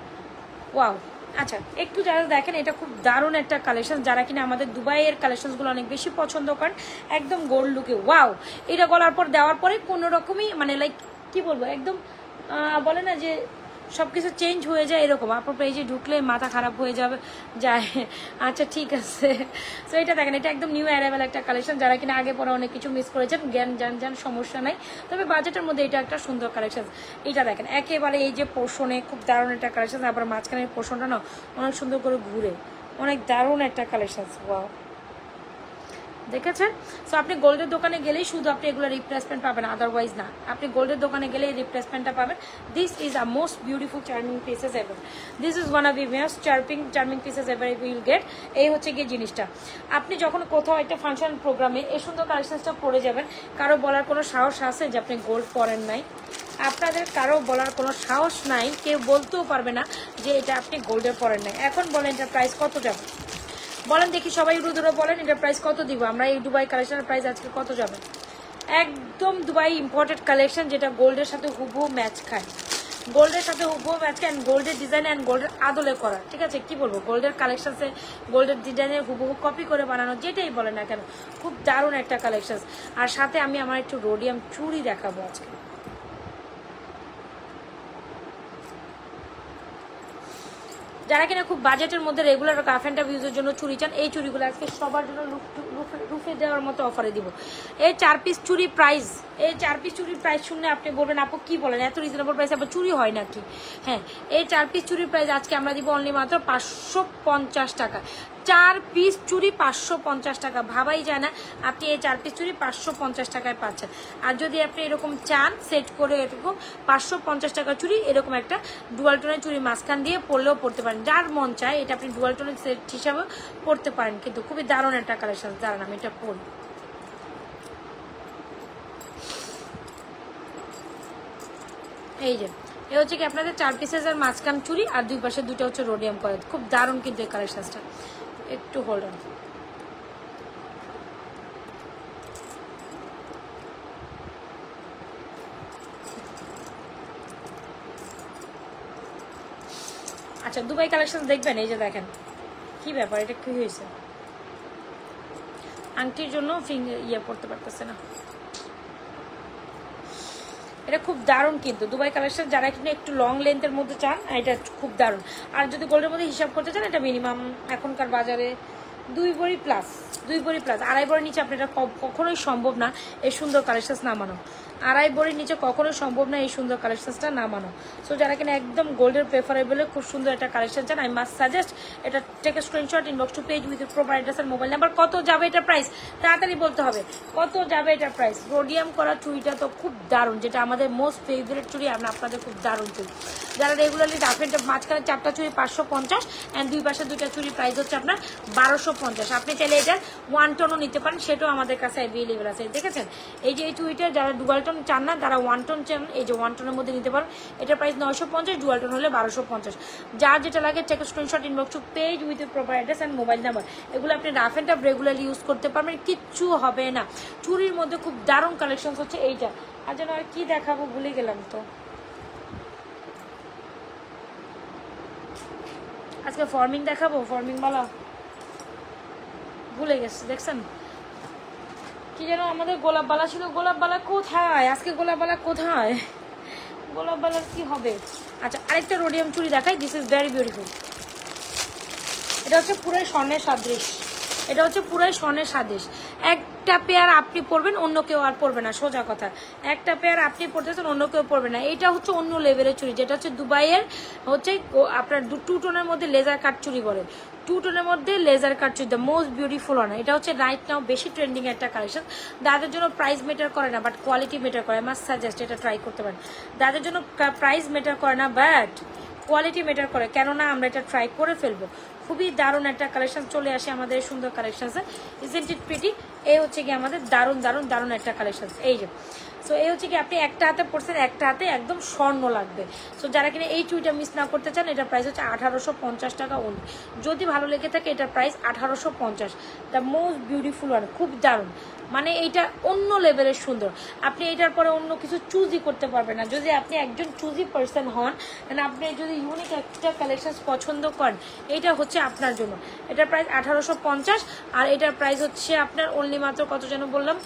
ওয়াও। আচ্ছা একটু যারা দেখেন এটা খুব দারুণ একটা কালেকশন, যারা কিনা আমাদের দুবাইয়ের কালেকশনসগুলো অনেক বেশি পছন্দ করেন, একদম গোল্ড লুকে। ওয়াও, এটা গলার পর দেওয়ার পরে কোনো রকমই মানে লাইক কি বলবো, একদম বলে না যে সব কিছু চেঞ্জ হয়ে যায় এরকম, আপনার পেজে ঢুকলে মাথা খারাপ হয়ে যাবে যায়। আচ্ছা ঠিক আছে। তো এটা দেখেন এটা একদম নিউ অ্যারাইভেল একটা কালেকশন, যারা কিনা আগে পরে অনেক কিছু মিস করেছেন, জ্ঞান জান সমস্যা নাই, তবে বাজেটের মধ্যে এটা একটা সুন্দর কালেকশন। এটা দেখেন একেবারে এই যে পোর্শনে খুব দারুণ একটা কালেকশন, আবার মাঝখানের পোর্শনটা না অনেক সুন্দর করে ঘুরে, অনেক দারুণ একটা কালেকশন। ওয়াও, দেখেছেন? সো আপনি গোল্ডের দোকানে গেলেই শুধু আপনি এগুলো রিপ্লেসমেন্ট পাবেন, আদারওয়াইজ না। আপনি গোল্ডের দোকানে গেলে এই রিপ্লেসমেন্টটা পাবেন। This is a most beautiful charming pieces ever, this is one of the most charming pieces ever you will get. এই হচ্ছে গিয়ে জিনিসটা, আপনি যখন কোথাও একটা ফাংশন প্রোগ্রামে এই সুন্দর কালেকশনসটা পরে যাবেন, কারো বলার কোনো সাহস আছে যে আপনি গোল্ড পরেন নাই? আপনাদের কারো বলার কোনো সাহস নাই, কেউ বলতেও পারবে না যে এটা আপনি গোল্ডের পরেন নাই। এখন বলেন এটার প্রাইস কত যাবে, বলেন দেখি, সবাই রুদ্র বলেন এটার প্রাইস কত দিব আমরা? এই দুবাই কালেকশনের প্রাইস আজকে কত যাবে? একদম দুবাই ইম্পোর্টেড কালেকশন, যেটা গোল্ডের সাথে হুবহু ম্যাচ খায়, গোল্ডের সাথে হুবহু ম্যাচ খায়, গোল্ডের ডিজাইন অ্যান্ড গোল্ডের আদলে করা। ঠিক আছে, কি বলবো, গোল্ডের কালেকশনসে গোল্ডের ডিজাইনের হুবহু কপি করে বানানো, যেটাই বলে না কেন, খুব দারুণ একটা কালেকশন। আর সাথে আমি আমার একটু রোডিয়াম চুড়ি দেখাবো আজকে। যারা কিনা খুব বাজেটের মধ্যে রেগুলার কাফ অ্যান্ড ইউজের জন্য চুরি চান, এই চুরিগুলো আজকে সবার জন্য রুফে দেওয়ার মতো অফারে দিব। এই 4 পিস চুরি প্রাইস, এই 4 পিস চুরির প্রাইস শুনলে আপনি বলবেন আপু কি বলেন, এত রিজনেবল প্রাইস আবার চুরি হয় নাকি? হ্যাঁ, এই 4 পিস চুরির প্রাইস আজকে আমরা দিব অনলি মাত্র 550 টাকা। 4 পিস চুরি 550 টাকা, ভাবাই যায় না আপনি এই 4 পিস চুরি 550 টাকায় পাচ্ছেন। আর যদি আপনি এরকম চান সেট করে এরকম 550 টাকা চুরি, এরকম একটা ডুয়াল টোনের চুরি মাঝখান দিয়ে পরলেও পড়তে পারেন, যার মন চায় এটা আপনি ডুয়াল টোনের সেট হিসাবে পড়তে পারেন। কিন্তু খুবই দারুণ একটা কালেকশন, দাঁড়ান আমি এটা পড়ি। এই যে এ হচ্ছে কি আপনাদের 4 পিসের মাঝখান চুরি, আর দুই পাশে দুটো হচ্ছে রোডিয়াম করে, খুব দারুণ কিন্তু এই কালেকশনটা। একটু হোল্ড অন। আচ্ছা দুবাই কালেকশন দেখবেন, এই যে দেখেন কি ব্যাপার, এটা কি হয়েছে, আংটির জন্য ইয়ে পড়তে পারতেছে না। এটা খুব দারুণ কিন্তু দুবাই কালেকশন, যারা কিন্তু একটু লং লেন্থের মধ্যে চান এটা খুব দারুণ। আর যদি গোল্ডের মধ্যে হিসাব করতে চান, এটা মিনিমাম এখনকার বাজারে 2 ভরি প্লাস, 2 ভরি প্লাস। 2.5 ভরির নিচে আপনি এটা কখনোই সম্ভব না এই সুন্দর কালেকশন নামানো, 2.5 ভরির নিচে কখনোই সম্ভব না এই সুন্দর কালেকশনসটা নামানো। সো যারা কিনা একদম গোল্ডের প্রেফারেবলে খুব সুন্দর একটা কালেকশন চান, আই মাস্ট সাজেস্ট এটা take a screenshot, inbox to page with proper address আর মোবাইল নাম্বার। কত যাবে এটা প্রাইস তাড়াতাড়ি বলতে হবে, কত যাবে এটা প্রাইস? রোডিয়াম করা চুড়িটা তো খুব দারুণ, যেটা আমাদের মোস্ট ফেভারিট চুড়ি, আমরা আপনাদের খুব দারুণ চুড়ি। যারা রেগুলারলি রাখেন, মাঝখানে 4টা চুড়ি 550 অ্যান্ড দুই পাশে 2টা চুড়ি প্রাইস হচ্ছে আপনার 1250। আপনি চাইলে এটার 1 টোনও নিতে পারেন, সেটাও আমাদের কাছে অ্যাভেলেবেল আছে। দেখেছেন এই যে এই চুড়িটার যারা ডুয়াল টোন চান না, তারা 1 টোন চান, এই যে 1 টোনের মধ্যে নিতে পারেন। এটার প্রাইস 950, ডুয়াল টোন হলে 1250। যার যেটা লাগে take screenshot, inbox to page with proper address and mobile number. এগুলো আপনি rough and tough regularly use করতে পারবেন, কিচ্ছু হবে না। চুরির মধ্যে খুব দারুণ কালেকশন হচ্ছে এইটা। আর যেন আর কি দেখাবো ভুলে গেলাম তো, আজকে ফর্মিং দেখাবো, ফর্মিং বালা ভুলে গেছি। দেখছেন কি যেন আমাদের গোলাপ বালা ছিল, গোলাপ বালা কোথায় আজকে, গোলাপ বালা কোথায়, গোলাপ বালার কি হবে? আচ্ছা আরেকটা রোডিয়াম চুড়ি দেখাই, দিস ইজ ভেরি বিউটিফুল। এটা হচ্ছে পুরাই স্বর্ণের সাদৃশ, এটা হচ্ছে পুরাই স্বর্ণের সাদৃশ। একটা পেয়ার আপনি পরবেন, অন্য কেউ আর পরবে না, সোজা কথা। একটা পেয়ার আপনি পরতেছেন, অন্য কেউ পরবে না। এটা হচ্ছে অন্য লেভেলের চুড়ি, যেটা হচ্ছে দুবাইয়ের হচ্ছে আপনার 2 টোনের মধ্যে লেজার কাট চুড়ি বলে, 2 টোনের মধ্যে লেজার কাট চুড়ি, দ্য মোস্ট বিউটিফুল অন। এটা হচ্ছে রাইট নাও বেশি ট্রেন্ডিং একটা কালেকশন। যাদের জন্য প্রাইস ম্যাটার করে না বাট কোয়ালিটি ম্যাটার করে, মাস্ট সাজেস্ট এটা ট্রাই করতে পারেন। যাদের জন্য প্রাইস ম্যাটার করে না বাট কোয়ালিটি ম্যাটার করে, কেননা আমরা এটা ট্রাই করে ফেলবো। খুবই দারুণ একটা কালেকশন চলে আসে আমাদের সুন্দর কালেকশনসে, ইজন্ট ইট প্রিটি। এই হচ্ছে কি আমাদের দারুণ দারুণ দারুণ একটা কালেকশন। এই যে সো এই হচ্ছে কি আপনি একটা হাতে পড়ছেন, একটা হাতে একদম স্বর্ণ লাগবে। সো যারা কিনা এই চুড়িটা মিস না করতে চান, এটার প্রাইস হচ্ছে 1850 টাকা অনলি। যদি ভালো লেগে থাকে এটার price 1850। The most beautiful one, খুব দারুণ, মানে এইটা অন্য লেভেলের সুন্দর। আপনি এটার পরে অন্য কিছু চুজই করতে পারবেন না যদি আপনি একজন চুজি পার্সন হন, মানে আপনি যদি ইউনিক একটা কালেকশন পছন্দ করেন, এইটা হচ্ছে আপনার জন্য। এটার প্রাইস 1850, আর এটার প্রাইস হচ্ছে আপনার অনলি মাত্র কত যেন বললাম,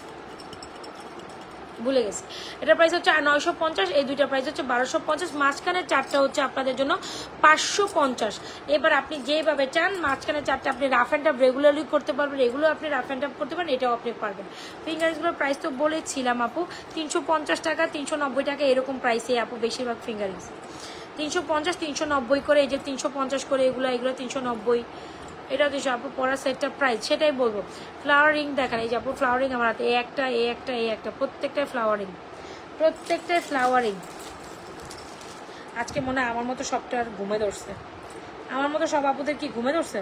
ভুলে গেছি। এটার প্রাইস হচ্ছে 950, এই দুইটার প্রাইস হচ্ছে 1250। মাঝখানে চারটা হচ্ছে আপনাদের জন্য 550। এবার আপনি যেভাবে চান মাঝখানে চারটা আপনি রাফ অ্যান্ড টাফ রেগুলারলি করতে পারবেন, এগুলো আপনি রাফ অ্যান্ড টাফ করতে পারেন, এটাও আপনি পারবেন। ফিঙ্গারিংসগুলোর প্রাইস তো বলেছিলাম আপু, 350 টাকা 390 টাকা এরকম প্রাইসে আপু বেশিরভাগ ফিঙ্গারিংস। 350 390 করে, এই যে 350 করে এগুলো 390। এটা হচ্ছে আপু পড়ার সেটটা প্রাইস, সেটাই বলবো। ফ্লাওয়ারিং দেখেন, এই যে আপু ফ্লাওয়ারিং আমার হাতে একটা প্রত্যেকটাই ফ্লাওয়ারিং, প্রত্যেকটাই ফ্লাওয়ারিং। আজকে মনে হয় আমার মতো সবটা আর ঘুমে ধরছে, আমার মতো সব আপুদের কি ঘুমে ধরছে?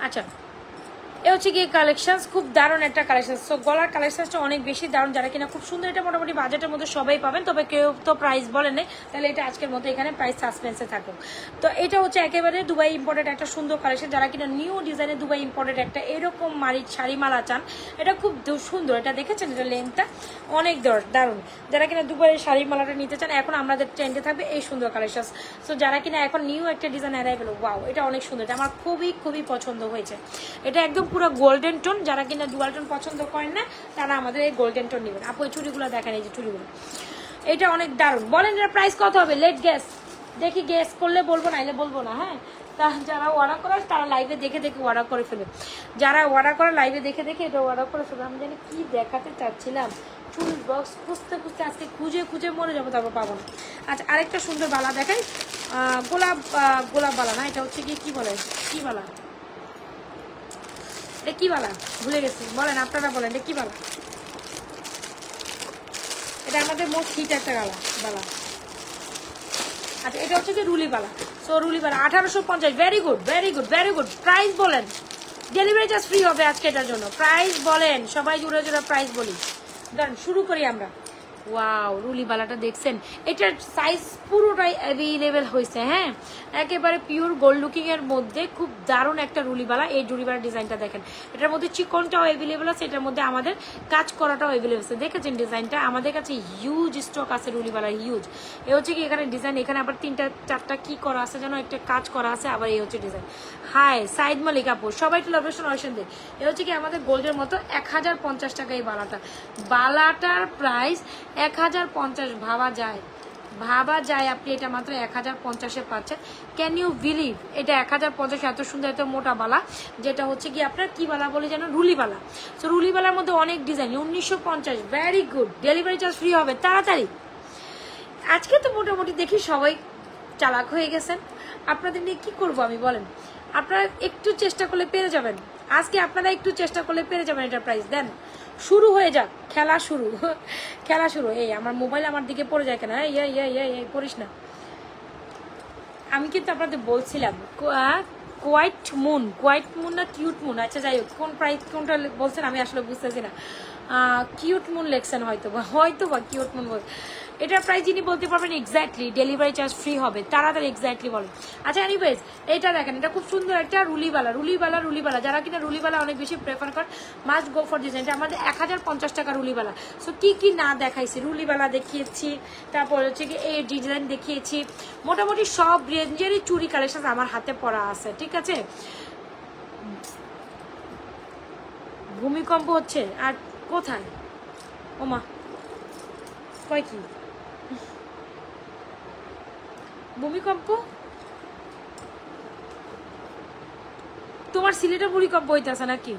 আচ্ছা, এ হচ্ছে গিয়ে কালেকশন, খুব দারুণ একটা কালেকশন। সো গলার কালেকশনটা অনেক বেশি দারুণ, যারা কিনা খুব সুন্দর, এটা মোটামুটি বাজেটের মধ্যে সবাই পাবেন, তবে কেউ তো প্রাইস বলে নেই, তাহলে এটা আজকের মতো এখানে প্রাইস সাসপেন্সে থাকুক। তো এটা হচ্ছে একেবারে দুবাই ইম্পোর্টেড একটা সুন্দর কালেকশন, যারা কিনা নিউ ডিজাইনের দুবাই ইম্পোর্টেড একটা এরকম শাড়িমালা চান, এটা খুব সুন্দর। এটা দেখেছেন, এটা লেন্থটা অনেক দারুণ। যারা কিনা দুবাইয়ের শাড়িমালাটা নিতে চান, এখন আমাদের ট্রেন্ডে থাকবে এই সুন্দর কালেকশন। সো যারা কিনা এখন নিউ একটা ডিজাইন অ্যারাইভেল, ওয়াও এটা অনেক সুন্দর, এটা আমার খুবই খুবই পছন্দ হয়েছে। এটা একদম পুরো গোল্ডেন টোন, যারা কিনা ডুয়াল টোন পছন্দ করেন না তারা আমাদের এই গোল্ডেন টোন নেবেন। আপু এই চুড়িগুলো দেখেন, এই যে চুড়িগুলো, এটা অনেক দারুণ। বলেন এর প্রাইস কত হবে? লেট গ্যাস, দেখি গ্যাস করলে বলবো, নাইলে বলবো না। হ্যাঁ, তা যারা অর্ডার করে তারা লাইভে দেখে দেখে অর্ডার করে ফেলবে, যারা অর্ডার করে লাইভে দেখে দেখে এটা অর্ডার করে ফেলবে। আমি জানি কি দেখাতে চাচ্ছিলাম, চুল বক্স খুঁজতে খুঁজতে আজকে খুঁজে খুঁজে মরে যাবো, তারপর পাবো না। আচ্ছা, আরেকটা সুন্দর বালা দেখাই, গোলাপ বালা না, এটা হচ্ছে কি বলে, কি বালা, এটা কি বালা ভুলে গেছি, বলেন আপনারা বলেন এটা কি বালা? এটা আমাদের মোস্ট হিট একটা বালা। আচ্ছা, এটা হচ্ছে যে রুলি বালা। সো রুলি বালা 1850। Very good very good very good. Price বলেন, ডেলিভারি চার্জ ফ্রি হবে আজকে এটার জন্য। প্রাইস বলেন, সবাই জুড়ে জুড়ে প্রাইস বলি। ধরেন শুরু করি আমরা। ওয়াও, রুলি বালাটা দেখছেন, এটার সাইজ পুরোটাই অ্যাভেলেবেল হয়েছে। হ্যাঁ, একেবারে পিওর গোল্ড লুকিং এর মধ্যে খুব দারুণ একটা রুলিবালা। এই রুলিবালার ডিজাইনটা দেখেন, এটার মধ্যে চিকনটাও অ্যাভেলেবেল আছে, এটার মধ্যে আমাদের কাজ করাটাও অ্যাভেলেবেল আছে। দেখেছেন ডিজাইনটা, আমাদের কাছে হিউজ স্টক আছে রুলিবালার, হিউজ। এ হচ্ছে কি এখানে ডিজাইন, এখানে আবার 3-4টা কি করা আছে যেন, একটা কাজ করা আছে, আবার এই হচ্ছে ডিজাইন। হাই সাইদ মালিক আপু, সবাই একটু লোকেশন অপশন দেয়। এ হচ্ছে কি আমাদের গোল্ডের মতো 1050 টাকা এই বালাটার প্রাইস 1050। ভাবা যায় আপনি এটা মাত্র 1050-এ পাচ্ছেন। ক্যান ইউ বিলিভ এটা 1050? এত সুন্দর এত মোটা বালা, যেটা হচ্ছে কি আপনার কি বালা বলে যেন, রুলিবালা। সো রুলিবালার মধ্যে অনেক design, 1950। Very good, delivery charge free হবে তাড়াতাড়ি। আজকে তো মোটামুটি দেখি সবাই চালাক হয়ে গেছেন, আপনাদের নিয়ে কি করব আমি বলেন? আপনারা একটু চেষ্টা করলে পেরে যাবেন, আজকে আপনারা একটু চেষ্টা করলে পেরে যাবেন। এটা প্রাইস দেন, শুরু হয়ে যাক, খেলা শুরু। এই আমার মোবাইল আমার দিকে পড়ে যায় কেন? এই পড়িস না। আমি কিন্তু আপনাদের বলছিলাম কোয়াইট মুন না কিউট মুন, আচ্ছা যাই হোক, কোন প্রাইস কোনটা বলছেন আমি আসলে বুঝতেছি না। কিউট মুন লেখছেন হয়তো বা কিউট মুন বল। এটার প্রাইস যিনি বলতে পারবেন এক্স্যাক্টলি, ডেলিভারি চার্জ ফ্রি হবে তাড়াতাড়ি এক্স্যাক্টলি বলেন। আচ্ছা এনিওয়েজ, এটা দেখেন, এটা খুব সুন্দর একটা রুলিবালা। যারা কিনা রুলিবালা অনেক বেশি প্রেফার করেন, মাস্ট গো ফর ডিজাইন। এটা আমাদের 1050 টাকা রুলিবালা। সো কি না দেখাইছি, রুলিবালা দেখিয়েছি, তারপর হচ্ছে কি এই ডিজাইন দেখিয়েছি, মোটামুটি সব রেঞ্জেরই চুরি কালেকশন আমার হাতে পড়া আছে, ঠিক আছে? ভূমিকম্প হচ্ছে আর কোথায়? ওমা কয় কি ভূমিকম্প? তোমার সিলেটে ভূমিকম্প হইতেছে নাকি?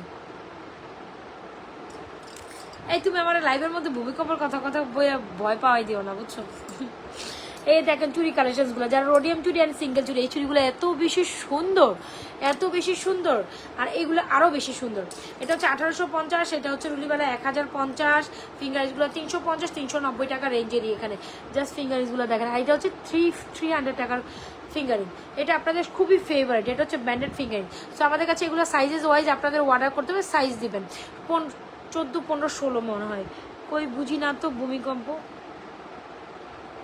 এই তুমি আমার লাইভের মধ্যে ভূমিকম্পের কথা ভয় পাওয়াই দিও না, বুঝছো? এই দেখেন চুড়ি কালেকশনসগুলো, যারা রোডিয়াম চুড়ি অ্যান্ড সিঙ্গেল চুড়ি, এই চুড়িগুলো এত বেশি সুন্দর, এত বেশি সুন্দর, আর এইগুলো আরও বেশি সুন্দর। এটা হচ্ছে 1850, এটা হচ্ছে রুলিবেলা 1050, ফিঙ্গারিংসগুলো 350 390 টাকা রেঞ্জেরই এখানে। জাস্ট ফিঙ্গারিংসগুলো দেখেন। আর এটা হচ্ছে 300 টাকার ফিঙ্গারিং, এটা আপনাদের খুবই ফেভারিট। এটা হচ্ছে ব্যান্ডেড ফিঙ্গারিং। সো আমাদের কাছে এগুলো সাইজেস ওয়াইজ আপনাদের অর্ডার করতে হবে, সাইজ দিবেন 14, 15, 16 মনে হয়। কই বুঝি না তো ভূমিকম্প,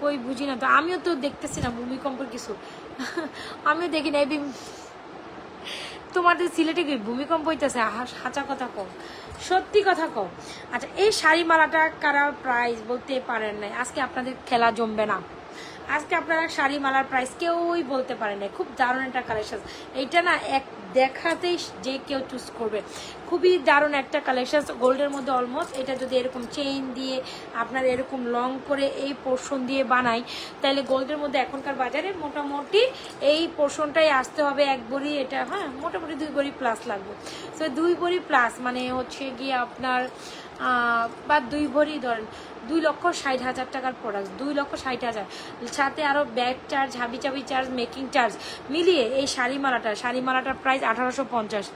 কই বুঝি না তো, আমিও তো দেখতেছি না ভূমিকম্পের কিছু। আমিও দেখি না। তোমাদের সিলেটে কি ভূমিকম্প হইতেছে? হাঁচা কথা কম, সত্যি কথা কম। আচ্ছা, এই শাড়ি মালাটা কারা প্রাইস বলতে পারেন নাই, আজকে আপনাদের খেলা জমবে না। আজকে আপনারা শাড়ি মালার প্রাইস কেউই বলতে পারেন না। খুব দারুণ একটা কালেকশন, এইটা না এক দেখাতেই যে কেউ চুজ করবে। খুবই দারুণ একটা কালেকশন, গোল্ডের মধ্যে অলমোস্ট। এটা যদি এরকম চেইন দিয়ে আপনার এরকম লং করে এই পোর্শন দিয়ে বানাই, তাহলে গোল্ডের মধ্যে এখনকার বাজারে মোটামুটি এই পোর্শনটাই আসতে হবে এক ভরি। এটা হ্যাঁ মোটামুটি 2 ভরি প্লাস লাগবে। সো 2 ভরি প্লাস মানে হচ্ছে গিয়ে আপনার বা 2 ভরি ধরেন 2,60,000 টাকার প্রোডাক্ট, 2,60,000, সাথে আরও ব্যাগ চার্জ, হাবি চাবি চার্জ, মেকিং চার্জ মিলিয়ে এই শাড়ি মালাটার প্রাইস 1850।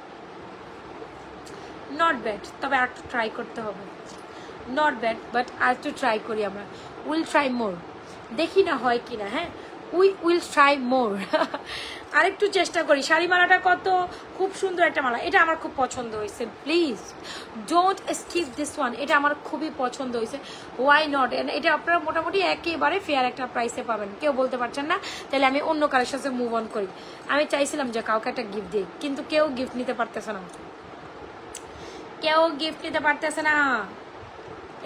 নট ব্যাড, তবে আর একটু ট্রাই করতে হবে। নট ব্যাড, বাট আর একটু ট্রাই করি আমরা। উইল ট্রাই মোর, দেখি না হয় কিনা। হ্যাঁ, উইল ট্রাই মোর। আরেকটু চেষ্টা করি। শাড়ি মালাটা কত খুব সুন্দর একটা মালা, এটা আমার খুব পছন্দ হয়েছে। Please don't skip this one, এটা আমার খুবই পছন্দ হয়েছে। Why not? এটা আপনারা মোটামুটি একেবারে ফেয়ার একটা প্রাইসে পাবেন, কেউ বলতে পারছেন না। তাহলে আমি অন্য কালেকশনে মুভ অন করি। আমি চাইছিলাম যে কাউকে একটা গিফট দিই, কিন্তু কেউ গিফট নিতে পারতেছে না, কেউ গিফট নিতে পারতেছে না।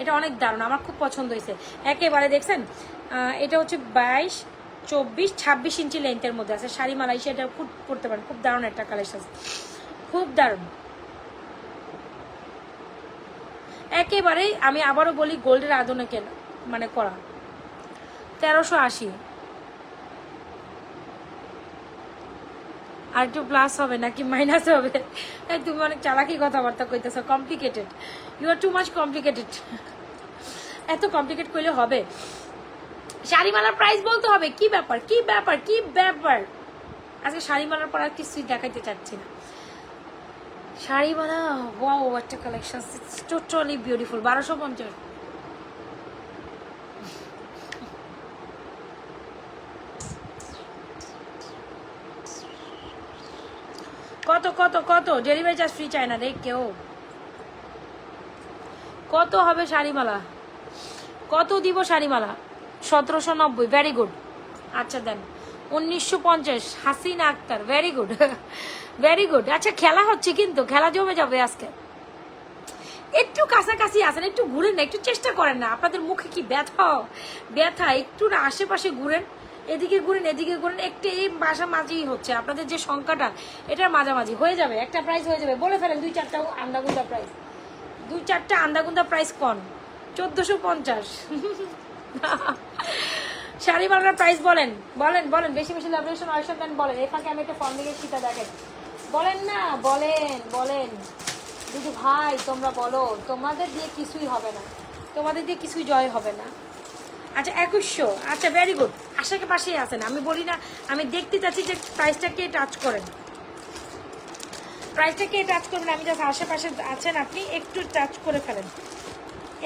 এটা অনেক দারুণ, আমার খুব পছন্দ হয়েছে একেবারে। দেখছেন, এটা হচ্ছে 22, 24, 26 ইঞ্চি লেন্থের মধ্যে আছে শাড়ি মালা, সেটা খুব পড়তে পারেন। খুব দারুণ একটা কালেকশন, খুব দারুণ একেবারেই। আমি আবারও বলি, গোল্ডের আদনে কেন মানে করা 1380। আর একটু প্লাস হবে নাকি মাইনাস হবে? তুমি অনেক চালাকি কথাবার্তা কইতেছ, complicated, you are too much complicated. এত কমপ্লিকেট করলে হবে? শাড়িমালার প্রাইস বলতে হবে। কি ব্যাপার, কি ব্যাপার, কি ব্যাপার? আজকে শাড়িমালার পর আর কিছুই দেখাইতে চাচ্ছি না। শাড়িমালা ওয়াও, একটা কালেকশন, টোটালি বিউটিফুল। 1250। কত কত কত? ডেলিভারি চার্জ ফ্রি চায় না রে কেউ। কত হবে শাড়িমালা? কত দিব শাড়িমালা? 1790। Very good. আচ্ছা then 1950। Hasina Akhter, very good, very good. আচ্ছা, খেলা হচ্ছে কিন্তু, খেলা জমে যাবে আজকে। একটু কাছাকাছি আসেন, একটু ঘুরেন না, একটু চেষ্টা করেন না। আপনাদের মুখে কি ব্যথা ব্যথা? একটু না আশেপাশে ঘুরেন, এদিকে ঘুরেন, এদিকে ঘুরেন, একটু এই মাঝামাঝি হচ্ছে আপনাদের যে সংখ্যাটা, এটার মাঝামাঝি হয়ে যাবে, একটা প্রাইস হয়ে যাবে। বলে ফেলেন 2-4টা আন্দাগুন্দা প্রাইস, 2-4টা আন্দাগুন্দা প্রাইস কন। 1450। শাড়িমালার প্রাইস বলেন, বলেন বলেন, বেশি বেশি লাভেশন অয়েশন দেন, বলেন। এই ফাঁকে আমি একটা ফর্ম দিকে সীতা দেখেন, বলেন না, বলেন বলেন। দিদি ভাই তোমরা বলো, তোমাদের দিয়ে কিছুই হবে না, তোমাদের দিয়ে কিছুই জয় হবে না। আচ্ছা 2100। আচ্ছা ভেরি গুড, আশাকে পাশেই আছেন। আমি বলি না, আমি দেখতে চাচ্ছি যে প্রাইসটা কে টাচ করেন, প্রাইসটা কে টাচ করবেন। আমি জাস্ট আশেপাশে আছেন, আপনি একটু টাচ করে ফেলেন।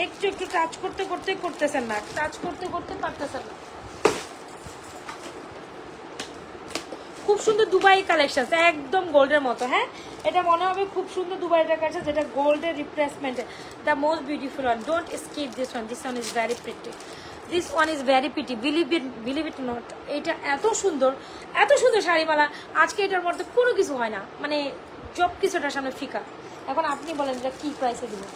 একটু একটু টাচ করতে করতে করতেছেন না, টাচ করতে করতে পারতেছেন না। খুব সুন্দর দুবাই কালেকশন, একদম গোল্ডের মতো। হ্যাঁ, এটা মনে হবে খুব সুন্দর দুবাইটার কাছে, যেটা গোল্ডের replacement, the most beautiful one. Don't skip this one, this one is very pretty, this one is very pretty, believe it not. এটা এত সুন্দর, এত সুন্দর শাড়িমালা, আজকে এটার মধ্যে কোনো কিছু হয় না, মানে সব কিছুটার সামনে ফিকা। এখন আপনি বলেন এটা কি প্রাইসে দিবেন?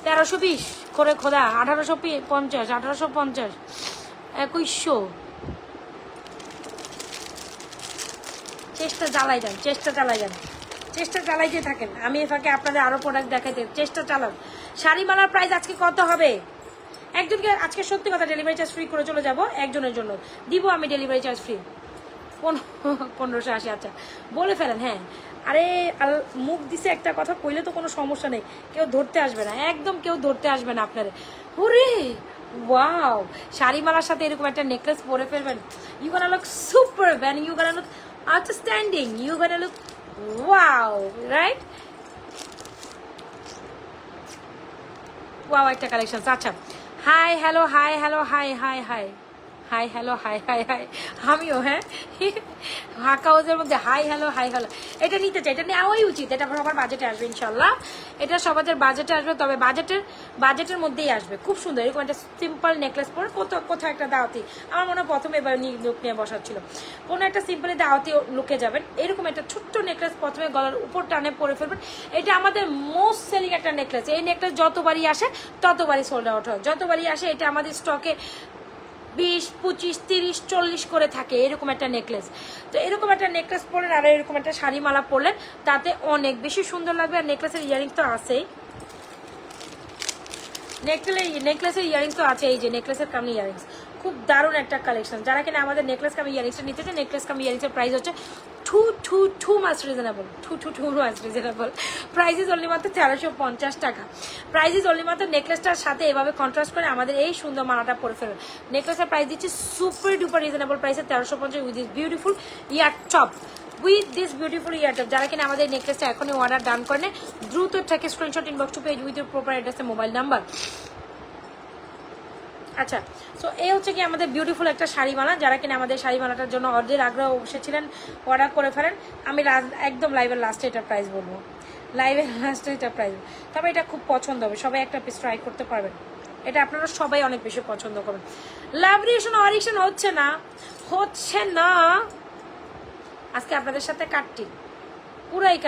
তেরোশো 20 করে খোদা, 1850, 1850, 2100। চেষ্টা চালাই যান, চেষ্টা চালাই যান, চেষ্টা চালাইতে থাকেন। আমি এ ফাঁকে আপনাদের আরো প্রোডাক্ট দেখাইতে চেষ্টা চালান। শাড়িমালার প্রাইস আজকে কত হবে? একজনকে আজকে সত্যি কথা ডেলিভারি চার্জ ফ্রি করে চলে যাব, একজনের জন্য দিব আমি ডেলিভারি চার্জ ফ্রি। 1580। আচ্ছা বলে ফেলেন। হ্যাঁ আরে মুখ দিছে একটা কথা কইলে তো কোনো সমস্যা নেই, কেউ ধরতে আসবে না, একদম কেউ ধরতে আসবে না আপনারে। ওরে ওয়াও, শাড়িমালার সাথে এরকম একটা নেকলেস পরে ফেলবেন, you gonna look super and you gonna look outstanding, you gonna look wow, right? wow একটা কালেকশন। আচ্ছা hi hello hi hello hi high high hi hello hi high high, আমিও হ্যাঁ হাঁকা হাউজের মধ্যে হাই হ্যালো হাই হ্যালো, এটা নিতে চাই, এটা নেওয়াই উচিত, এটা সবার বাজেটে আসবে ইনশাল্লাহ, এটা সবার বাজেটে আসবে, তবে বাজেটের মধ্যেই আসবে। খুব সুন্দর এরকম একটা সিম্পল নেকলেস পরে কোথাও একটা দাওয়াতি, আমার মনে হয় প্রথমে এবার লুক নিয়ে বসাচ্ছিল, কোনো একটা সিম্পলি দাওয়াতি লুকে যাবেন, এরকম একটা ছোট্ট নেকলেস প্রথমে গলার উপর টানে পরে ফেলবেন। এটা আমাদের মোস্ট সেলিং একটা নেকলেস, এই নেকলেস যতবারই আসে ততবারই সোল্ড আউট হয়, যতবারই আসে এটা আমাদের স্টকে 20, 25, 30, 40 করে থাকে এরকম একটা নেকলেস। তো এরকম একটা নেকলেস পরলেন আর এরকম একটা শাড়িমালা পরলেন, তাতে অনেক বেশি সুন্দর লাগবে। আর নেকলেসের ইয়ারিংস তো আছেই, নেকলেসের ইয়ারিংস তো আছে, এই যে নেকলেসের কামি ইয়ারিংস, খুব দারুণ একটা কালেকশন। যারা কিনা আমাদের নেকলেস কামি ইয়ারিংসটা নিতে চায়, নেকলেস কামি ইয়ারিংসের প্রাইস হচ্ছে too much reasonable, price is only মাত্র 1350 টাকা। প্রাইস ইজ অনলি মাত্র নেকলেসটার সাথে এভাবে কন্ট্রাস্ট করে আমাদের এই সুন্দর মালাটা পরে ফেলুন। নেকলেসের প্রাইস দিচ্ছি সুপার ডুপার রিজনেবল প্রাইসে 1350 with this beautiful year top, with this beautiful year top. যারা কিনা আমাদের নেকলেসটা এখনই অর্ডার ডান করেন, দ্রুত থেকে screenshot inbox to page with your proper address mobile number. আচ্ছা সো এই হচ্ছে কি আমাদের বিউটিফুল একটা শাড়িমালা। যারা কিনা আমাদের শাড়িমালাটার জন্য অর্ধের আগ্রহ বসেছিলেন, অর্ডার করে ফেলেন। আমি একদম লাইভের লাস্টে এটার প্রাইস বলবো, লাইভের লাস্টে এটার প্রাইস, তবে এটা খুব পছন্দ হবে, সবাই একটা পিস ট্রাই করতে পারবেন, এটা আপনারা সবাই অনেক বেশি পছন্দ করবেন। লাভ রিয়েকশন অরিকশন হচ্ছে না আজকে আপনাদের সাথে কাটটি, পুরাই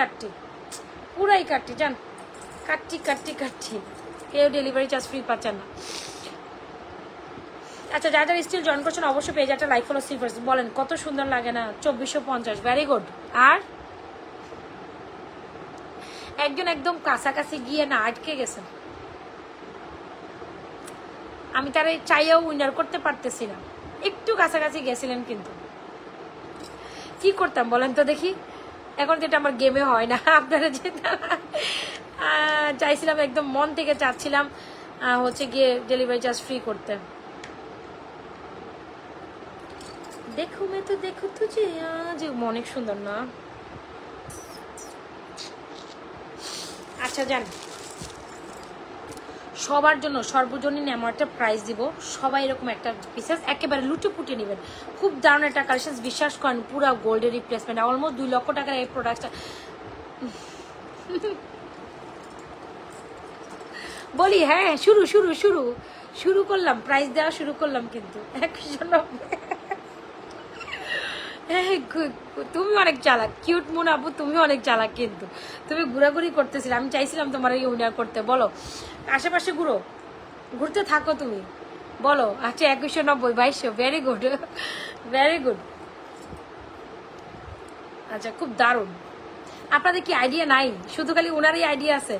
কাটটি জান, কাটটি কেউ ডেলিভারি চার্জ ফ্রি পাচ্ছেন না। আচ্ছা যারা স্টিল জয়েন করছেন অবশ্যই পেজ একটা লাইক ফলো সিলভার বলেন, কত সুন্দর লাগে না, 2450, ভেরি গুড। আর একজন একদম কাছাকাছি গিয়ে না আটকে গেছেন, আমি তার চাইয়াও উইনার করতে পারতেছি না, একটু কাছাকাছি গেছিলেন, কিন্তু কি করতাম বলেন তো দেখি, এখন তো এটা আমার গেমে হয় না। আপনারা যেটা চাইছিলাম, একদম মন থেকে চাচ্ছিলাম হচ্ছে গিয়ে ডেলিভারি চার্জ ফ্রি করতে। দেখো মে তো দেখো তুঝে আজ, অনেক সুন্দর না? আচ্ছা জান, সবার জন্য সর্বজনীন এমন একটা প্রাইস দিব, সবাই এরকম একটা পিসেস একেবারে লুটে পুটে নেবেন। খুব দারুণ একটা কালেকশন, বিশ্বাস করেন পুরো গোল্ডের রিপ্লেসমেন্ট, অলমোস্ট 2 লক্ষ টাকার এই প্রোডাক্টটা। বলি হ্যাঁ, শুরু করলাম, প্রাইস দেওয়া শুরু করলাম, কিন্তু 190। তুমি অনেক চালাক, কিউট মুন আপু, তুমি অনেক চালাক, কিন্তু তুমি ঘোরাঘুরি করতেছিলে, আমি চাইছিলাম তোমার এই উইনার করতে। বলো আশেপাশে ঘুরতে থাকো তুমি, বলো। আচ্ছা 2190, 2200, ভেরি গুড। আচ্ছা খুব দারুণ। আপনাদের কি আইডিয়া নাই? শুধু খালি ওনারই আইডিয়া আছে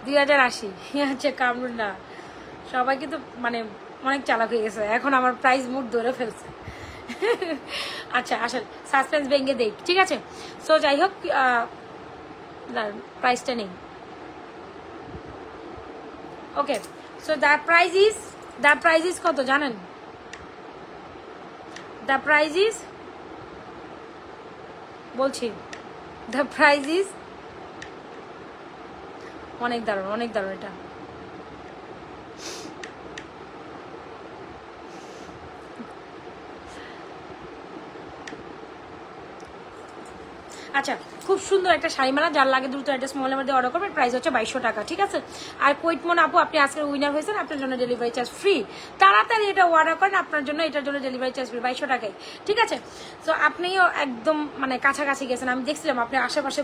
2080। আচ্ছা কামরুন না, সবাই কিন্তু মানে অনেক চালাক হয়ে গেছে, এখন আমার প্রাইস মুড ধরে ফেলছে। আচ্ছা আসেন সাসপেন্স ভেঙে দেই, ঠিক আছে? সো যাই হোক, প্রাইসটা নেই, ওকে। সো দ্য প্রাইস ইজ কত জানেন? দ্য প্রাইস ইজ, বলছি, দ্য প্রাইস ইজ অনেক দারুণ এটা। আচ্ছা খুব সুন্দর একটা শাড়িমালা, যার লাগে দ্রুত অ্যাড্রেস মোবাইলের মধ্যে অর্ডার করবেন, প্রাইস হচ্ছে 2200 টাকা, ঠিক আছে? আর কুইটমন আপু, আপনি আজকের উইনার হয়েছেন, আপনার জন্য ডেলিভারি চার্জ ফ্রি, তাড়াতাড়ি এটা অর্ডার করেন, আপনার জন্য এটার জন্য ডেলিভারি চার্জ ফ্রি 2200 টাকায়, ঠিক আছে? তো আপনিও একদম মানে কাছাকাছি গেছেন, আমি দেখছিলাম আপনি আশেপাশে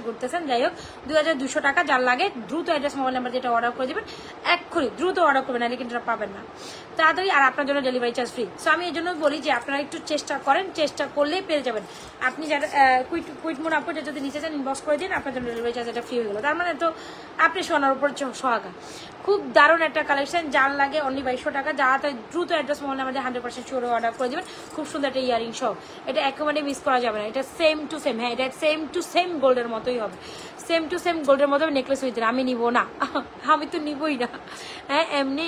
ঘুরতেছেন। যাই হোক 2200 টাকা, যার লাগে দ্রুত অ্যাড্রেস মোবাইল নাম্বার যেটা অর্ডার করে দেবেন, এক্ষুনি দ্রুত অর্ডার করবেন, নাহলে কিন্তু পাবেন না তাড়াতাড়ি, আর আপনার জন্য ডেলিভারি চার্জ ফ্রি। সো আমি এই জন্য বলি যে আপনারা একটু চেষ্টা করেন, চেষ্টা করলেই পেয়ে যাবেন। আপনি যারা কুইটমন আপু এটা যদি নিচে যান ইনবক্স করে দিন, আপনার জন্য ডেলিভারি চার্জ এটা ফ্রি হয়ে গেলো। তার মানে তো আপনি সোনার উপর সোহাগা। খুব দারুণ একটা কালেকশন, যার লাগে অনলি 2200 টাকা। যারা তাই দ্রুত অ্যাড্রেস মহলে আমাদের 100% শিওর অর্ডার করে দেবেন। খুব সুন্দর একটা ইয়ারিং সহ, এটা একেবারে মিস করা যাবে না। এটা সেম টু সেম, হ্যাঁ এটা সেম টু সেম গোল্ডের মতোই হবে, সেম টু সেম গোল্ডের মতো নেকলেস উইথ। আমি নিব না, আমি তো নিবই না, হ্যাঁ এমনি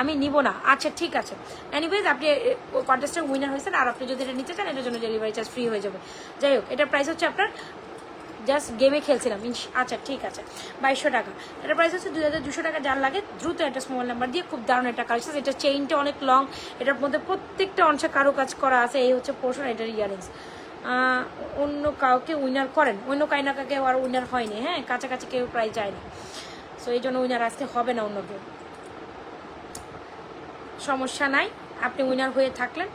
আমি নিব না। আচ্ছা ঠিক আছে, এনিওয়েজ আপনি কন্টেস্টের উইনার হয়েছেন, আর আপনি যদি এটা নিতে চান এটার জন্য ডেলিভারি চার্জ ফ্রি হয়ে যাবে। যাই হোক, এটার প্রাইস হচ্ছে আপনার, জাস্ট গেমে খেলছিলাম। আচ্ছা ঠিক আছে, 2200 টাকা। এটার প্রাইস হচ্ছে 2200 টাকা। যার লাগে দ্রুত অ্যাড্রেস মোবাইল নাম্বার দিয়ে। খুব দারুণ একটা কালেকশন। এটা চেইনটা অনেক লং, এটার মধ্যে প্রত্যেকটা অংশে কারুকাজ করা আছে। এই হচ্ছে পোর্শন, এটার ইয়ারিংস। অন্য কাউকে উইনার করেন, অন্য কাইনাকা কেউ আর উইনার হয়নি, হ্যাঁ কাছাকাছি কেউ প্রায় যায়নি, সো এই জন্য উইনার আসতে হবে না অন্য কেউ। সমস্যা নাই, আপনি উইনার হয়ে থাকলেন,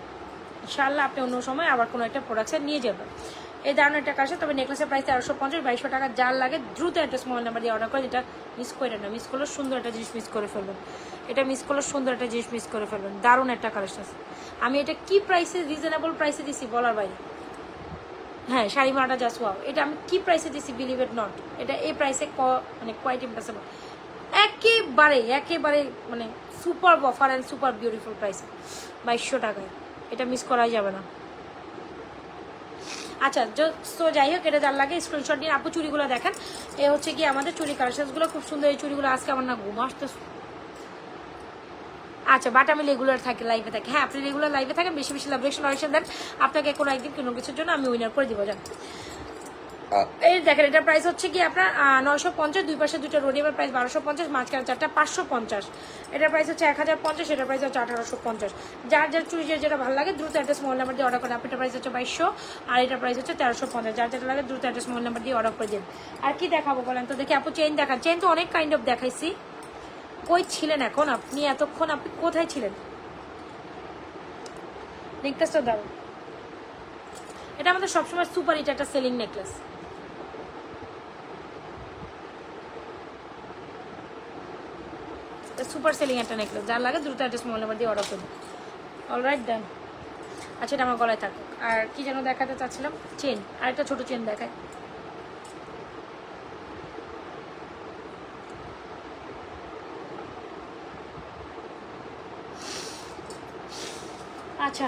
ইনশাআল্লাহ আপনি অন্য সময় আবার কোনো একটা প্রোডাকশন নিয়ে যাবেন। এই দারুণ একটা কাছে। তবে নেকলেসের প্রাইস 1350, 2200 টাকা। যার লাগে দ্রুত অ্যাড্রেস মোবাইল নাম্বার দিয়ে অর্ডার করে। এটা মিস করে না, মিস করলে সুন্দর একটা জিনিস মিস করে ফেলবেন। এটা মিস করলে সুন্দর একটা জিনিস মিস করে ফেলবেন। দারুণ একটা কালেকশন আছে। আমি এটা কি প্রাইসে, রিজনেবল প্রাইসে দিছি বলার বাইরে। হ্যাঁ শাড়ি মালাটা জাস্ট ওয়াও। এটা আমি কি প্রাইসে দিছি, বিলিভ ইট নট, এটা এই প্রাইসে মানে কোয়াইট ইম্পসিবল। একেবারে একেবারে মানে super offer and super beautiful প্রাইসে 2200 টাকায়। এটা মিস করা যাবে না। আচ্ছা তো যাই হোক, এটা যার লাগে স্ক্রিনশট নিয়ে আপু চুড়িগুলো দেখেন। এ হচ্ছে কি আমাদের চুড়ি কালেকশনসগুলো, খুব সুন্দর এই চুড়িগুলো। আজকে আমার না ঘুম আসতে। আচ্ছা বাট আমি রেগুলার থাকি, লাইভে থাকি। হ্যাঁ আপনি রেগুলার লাইভে থাকেন, বেশি বেশি লাভরেশন অরেকশন দেন, আপনাকে কোনো একদিন কোনো কিছুর জন্য আমি উইনার করে দিব। জান এই দেখেন, এটার প্রাইস হচ্ছে কি আপনার 950, দুই পাশে দুটো রোডিয়ামের প্রাইস 1250, মাঝখানে চারটা 550। এটার প্রাইস হচ্ছে 1050, এটার প্রাইস হচ্ছে 1850। যার যার চুরি যেটা ভালো লাগে দ্রুত অ্যাড্রেস মোবাইল নাম্বার দিয়ে অর্ডার করেন। আপনার প্রাইস হচ্ছে 2200 আর এটার প্রাইস হচ্ছে 1350। যার যেটা লাগে দ্রুত অ্যাড্রেস মোবাইল নাম্বার দিয়ে অর্ডার করে দিন। আর কি দেখাবো বলেন তো দেখি আপু? চেইন দেখান। চেইন তো অনেক কাইন্ড অফ দেখাইছি। কই ছিলেন এখন আপনি? এতক্ষণ আপনি কোথায় ছিলেন? নেকলেসটা দারুন, এটা আমাদের সবসময় সুপার হিট একটা সেলিং নেকলেস। সুপার সেলিং একটা নেকলেস। যার লাগে দ্রুত অ্যাড্রেস মোবাইল নাম্বার দিয়ে অর্ডার করুন। অলরাইট ডান। আচ্ছা এটা আমার গলায় থাকুক। আর কি যেন দেখাতে চাচ্ছিলাম, চেন, আর একটা ছোট চেন দেখায়। আচ্ছা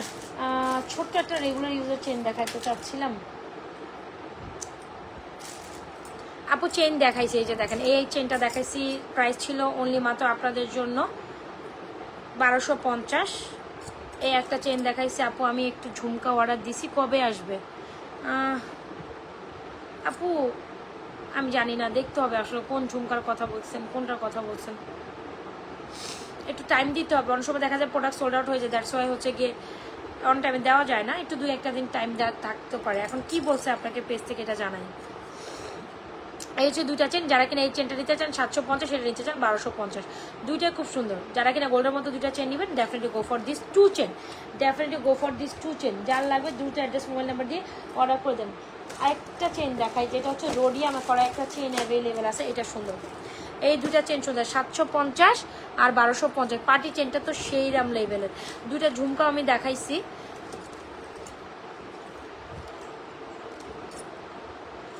ছোট্ট একটা রেগুলার ইউজের চেন দেখাতে চাচ্ছিলাম। আপু চেন দেখাইছি, এই যে দেখেন এই চেনটা দেখাইছি। প্রাইস ছিল অনলি মাত্র আপনাদের জন্য 1250। এই একটা চেন দেখাইছি আপু। আমি একটু ঝুমকা অর্ডার দিছি, কবে আসবে আপু? আমি জানি না, দেখতে হবে আসলে কোন ঝুমকার কথা বলছেন, কোনটার কথা বলছেন। একটু টাইম দিতে হবে, অনেক সময় দেখা যায় প্রোডাক্ট সোল্ড আউট হয়ে যায়। দ্যাটস ওয়াই হচ্ছে গিয়ে অন টাইমে দেওয়া যায় না, একটু 2-1 দিন টাইম দেওয়া থাকতে পারে। এখন কি বলছে আপনাকে পেজ থেকে এটা জানাই। এই হচ্ছে দুইটা চেন। যারা কিনা এই চেনটা নিতে চান 750, সেটা নিতে চান 1250। দুইটাই খুব সুন্দর। যারা কিনা গোল্ডের মতো দুইটা চেন নেবেন, definitely go for this two chain, definitely go for this two chain. যার লাগবে দ্রুত অ্যাড্রেস মোবাইল নাম্বার দিয়ে অর্ডার করে দেন। আরেকটা চেন দেখাই, যেটা হচ্ছে রোডিয়ামে করা একটা চেন অ্যাভেলেবেল আছে। এটা সুন্দর, এই দুটা চেন সুন্দর, 750 আর 1250। পার্টি চেনটা তো সেই রাম লেভেলের। দুইটা ঝুমকা আমি দেখাইছি,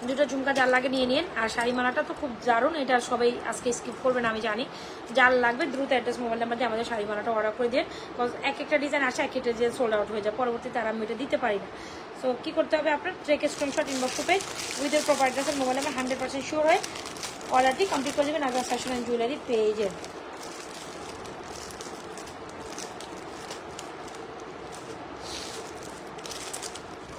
দুটো ঝুমকা যার লাগে নিয়ে নিন। আর শাড়ি মালাটা তো খুব দারুণ, এটা সবাই আজকে স্কিপ করবেন আমি জানি। যার লাগবে দ্রুত অ্যাড্রেস মোবাইল নাম্বার দিয়ে আমাদের শাড়ি মালাটা অর্ডার করে দিন। এক একটা ডিজাইন আসে, এক একটা ডিজাইন সোল্ড আউট হয়ে যায়, পরবর্তীতে আর আমি এটা দিতে পারি না। সো কী করতে হবে আপনার? ট্রেকে স্ক্রিনশট ইনবক্স পেজ উইথ এর প্রপার অ্যাড্রেসের মোবাইল নাম্বার 100% শিওর হয়ে অর্ডারটি কমপ্লিট করে দেবেন আজকে ফ্যাশন অ্যান্ড জুয়েলারি পেজে।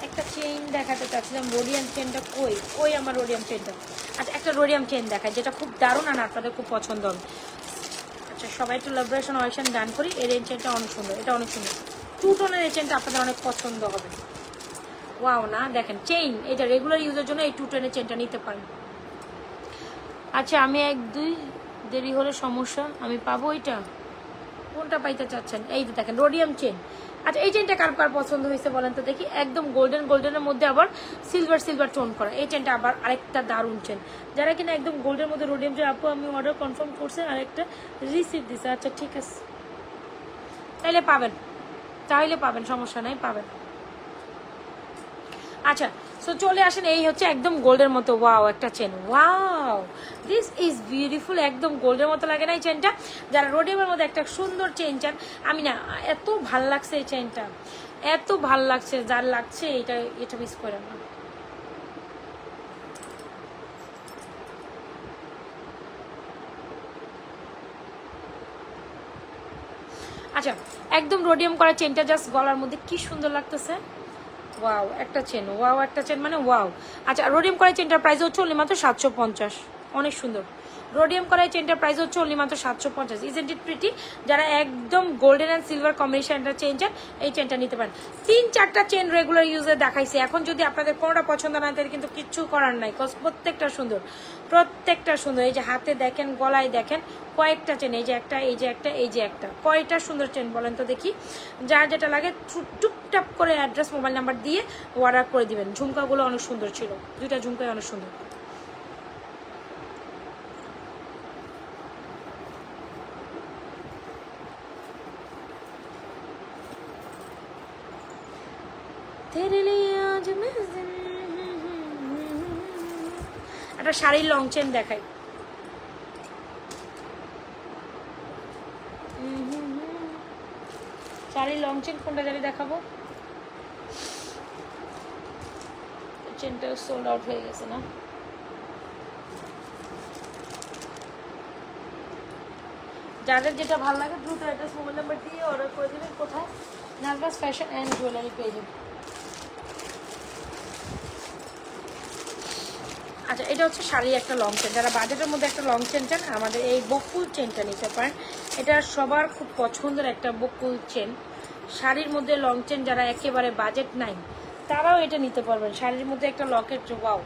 একটা চেইন দেখাতে চাচ্ছিলাম, রোডিয়াম চেনটা কই? ওই আমার রোডিয়াম চেনটা। আচ্ছা একটা রোডিয়াম চেন দেখায়, যেটা খুব দারুণ আর আপনাদের খুব পছন্দ হবে। আচ্ছা সবাই একটু লাভরেশন অয়েশন গান করি। এর এই চেনটা অনেক সুন্দর, এটা অনেক সুন্দর। টু টোনের এই চেনটা আপনাদের অনেক পছন্দ হবে। ওয়াও না, দেখেন চেইন, এটা রেগুলার ইউজের জন্য এই টু টোনের চেনটা নিতে পারেন। আচ্ছা আমি 1-2 দেরি হলে সমস্যা, আমি পাবো এটা? কোনটা পাইতে চাচ্ছেন? এই যে দেখেন রোডিয়াম চেন। আচ্ছা এই চেনটা কার কার পছন্দ হয়েছে বলেন তো দেখি? একদম গোল্ডেন গোল্ডেনের মধ্যে আবার সিলভার সিলভার টোন করা এই চেনটা আবার আরেকটা দারুণ চেন। যারা কিনা একদম গোল্ডের মধ্যে রোডিয়াম চেন, আপু আমি অর্ডার কনফার্ম করছে, আরেকটা রিসিভ দিছে। আচ্ছা ঠিক আছে, তাইলে পাবেন, তাহলে পাবেন, সমস্যা নাই, পাবেন। আচ্ছা সো চলে আসেন, এই হচ্ছে একদম গোল্ডের মতো ওয়াও একটা chain, wow this is beautiful, একদম গোল্ডের মতো লাগে না এই চেনটা? যারা রোডিয়ামের মধ্যে একটা সুন্দর চেন চান, আমি না এত ভাল লাগছে এই চেনটা, এত ভাল লাগছে, যার লাগছে এটা মিস করেন না। আচ্ছা একদম রোডিয়াম করা চেনটা জাস্ট গলার মধ্যে কি সুন্দর লাগতেছে, ওয়াও একটা চেন, ওয়াও একটা চেন মানে ওয়াও। আচ্ছা রোডিয়াম করা চেনটার প্রাইস হচ্ছে অনলি মাত্র 750, অনেক সুন্দর। রোডিয়াম করা চেনটার প্রাইস হচ্ছে অনলি মাত্র 750, ইজন্ট ইট প্রিটি? যারা একদম গোল্ডেন অ্যান্ড সিলভার কম্বিনেশনটা চেন চান, এই চেনটা নিতে পারেন। 3-4টা চেন রেগুলার ইউজে দেখাইছি, এখন যদি আপনাদের কোনোটা পছন্দ না তাহলে কিন্তু কিচ্ছু করার নাই, কজ প্রত্যেকটা সুন্দর, প্রত্যেকটা সুন্দর। এই যে হাতে দেখেন, গলায় দেখেন, কয়েকটা চেন, এই যে একটা, এই যে একটা, এই যে একটা, কয়টা সুন্দর চেন বলেন তো দেখি। যার যেটা লাগে টুপটাপ করে অ্যাড্রেস মোবাইল নাম্বার দিয়ে অর্ডার করে দিবেন। ঝুমকাগুলো অনেক সুন্দর ছিল, দুইটা ঝুমকাই অনেক সুন্দর। একটা শাড়ির লং চেন দেখাই, শাড়ির লং চেন কোনটা জানি দেখাবো, চেনটা সোল্ড আউট হয়ে গেছে না? যাদের যেটা ভালো লাগে দ্রুত অ্যাড্রেস মোবাইল নাম্বার দিয়ে অর্ডার করে দেবেন। কোথায়? নার্ভাস ফ্যাশন অ্যান্ড জুয়েলারি পেজে। আচ্ছা এটা হচ্ছে শাড়ির একটা লং চেন, যারা বাজেটের মধ্যে একটা লং চেন চান আমাদের এই বকুল চেনটা নিতে পারেন। এটা সবার খুব পছন্দের একটা বকুল চেন, শাড়ির মধ্যে লং চেন যারা একেবারে বাজেট নাই তারাও এটা নিতে পারবেন। শাড়ির মধ্যে একটা লকেট, ওয়াও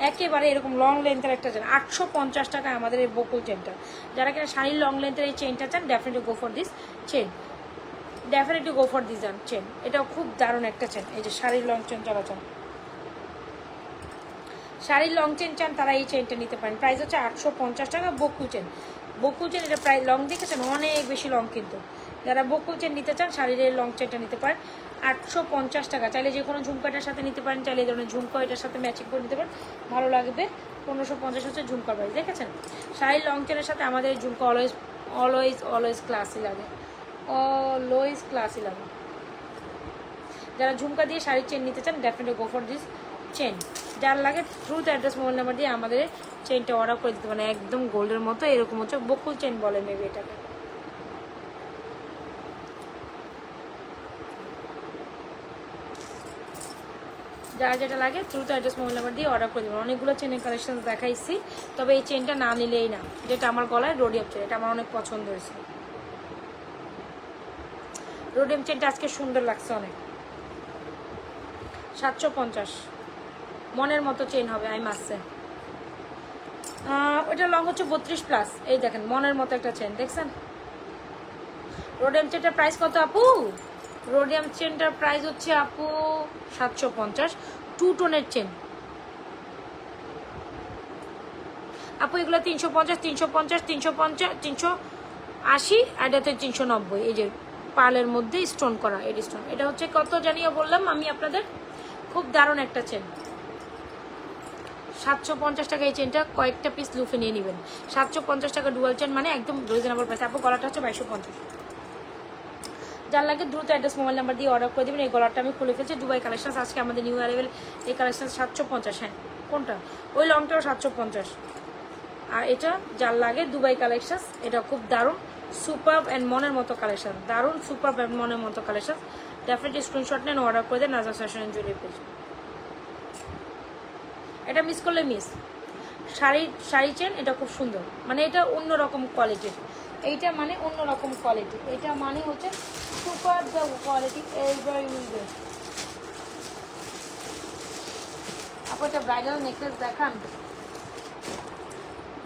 একেবারে এরকম লং লেন্থের একটা চেন, 850 টাকায় আমাদের এই বকুল চেনটা। যারা কিনা শাড়ির লং লেন্থের এই চেনটা চান, definitely go for this chain, definitely go for this chain. এটাও খুব দারুণ একটা চেন। এই যে শাড়ির লং চেন যারা চান, শাড়ির লং চেন চান তারা এই চেনটা নিতে পারেন। প্রাইস হচ্ছে 850 টাকা বকুল চেন। বকুল চেন এটা প্রায় লং দেখেছেন অনেক বেশি লং, কিন্তু যারা বকুল চেন নিতে চান শাড়ির এই লং চেনটা নিতে পারেন 850 টাকা। চাইলে যে কোনো ঝুমকাটার সাথে নিতে পারেন, চাইলে এই ধরনের ঝুমকা এটার সাথে ম্যাচিং করে নিতে পারেন, ভালো লাগবে। 1550 হচ্ছে ঝুমকার প্রাইস, দেখেছেন? শাড়ির লং চেনের সাথে আমাদের ঝুমকা অলওয়েজ অলওয়েজ অলওয়েজ ক্লাসি লাগে, অলওয়েজ ক্লাসি লাগে। যারা ঝুমকা দিয়ে শাড়ির চেন নিতে চান definitely go for this chain. যার লাগে থ্রুত অ্যাড্রেস মোবাইল নাম্বার দিয়ে আমাদের চেনটা অর্ডার করে দিতে পারেন। একদম গোল্ডের মতো এরকম হচ্ছে বকুল চেন বলে মেবি এটাকে। যার যেটা লাগে থ্রুত অ্যাড্রেস মোবাইল নাম্বার দিয়ে অর্ডার করে দেবেন। অনেকগুলো চেনের কালেকশন দেখাইছি, তবে এই চেনটা না নিলেই না, যেটা আমার গলায় রোডিয়াম চেন, এটা আমার অনেক পছন্দ হয়েছে। রোডিয়াম চেনটা আজকে সুন্দর লাগছে অনেক। 750 মনের মতো চেন হবে, আমি মাসছে। ওইটা লং হচ্ছে 32+। এই দেখেন মনের মতো একটা চেন, দেখছেন? রোডিয়াম চেনটার প্রাইস কত আপু? রোডিয়াম চেনটার প্রাইস হচ্ছে আপু 750, 2 টোনের চেন আপু। এগুলো 350, 350, 350, 380 আর এটাতে 390। এই যে পার্লের মধ্যে স্টোন করা এড স্টোন, এটা হচ্ছে কত জানিয়ে বললাম আমি আপনাদের, খুব দারুণ একটা চেন। 750 টাকা এই চেনটা, কয়েকটা পিস লুফে নিয়ে নেবেন। 750 টাকা ডুয়াল চেন মানে একদম রিজনেবল প্রাইস। আপু গলাটা হচ্ছে 2250। যার লাগে দ্রুত অ্যাড্রেস মোবাইল নাম্বার দিয়ে অর্ডার করে দেবেন। এই গলাটা আমি খুলে ফেলছি, দুবাই কালেকশন আজকে আমাদের নিউ অ্যারাইভেল। এই কালেকশন 750। হ্যাঁ কোনটা? ওই লংটাও 750। আর এটা যার লাগে দুবাই কালেকশন, এটা খুব দারুণ সুপার অ্যান্ড মনের মতো কালেকশন, দারুণ সুপার অ্যান্ড মনের মতো কালেকশন। ডেফিনেটলি স্ক্রিনশট নেন, অর্ডার করে দেন নাজা ফ্যাশন এন্ড জুয়েলারি পেজ। এটা মিস করলে মিস। শাড়ি চেন এটা খুব সুন্দর, মানে এটা অন্যরকম কোয়ালিটির, এইটা মানে অন্যরকম কোয়ালিটি, এটা মানে হচ্ছে সুপার দ্য কোয়ালিটি এভার ইউজে। আপু এটা ব্রাইডাল নেকলেস দেখান?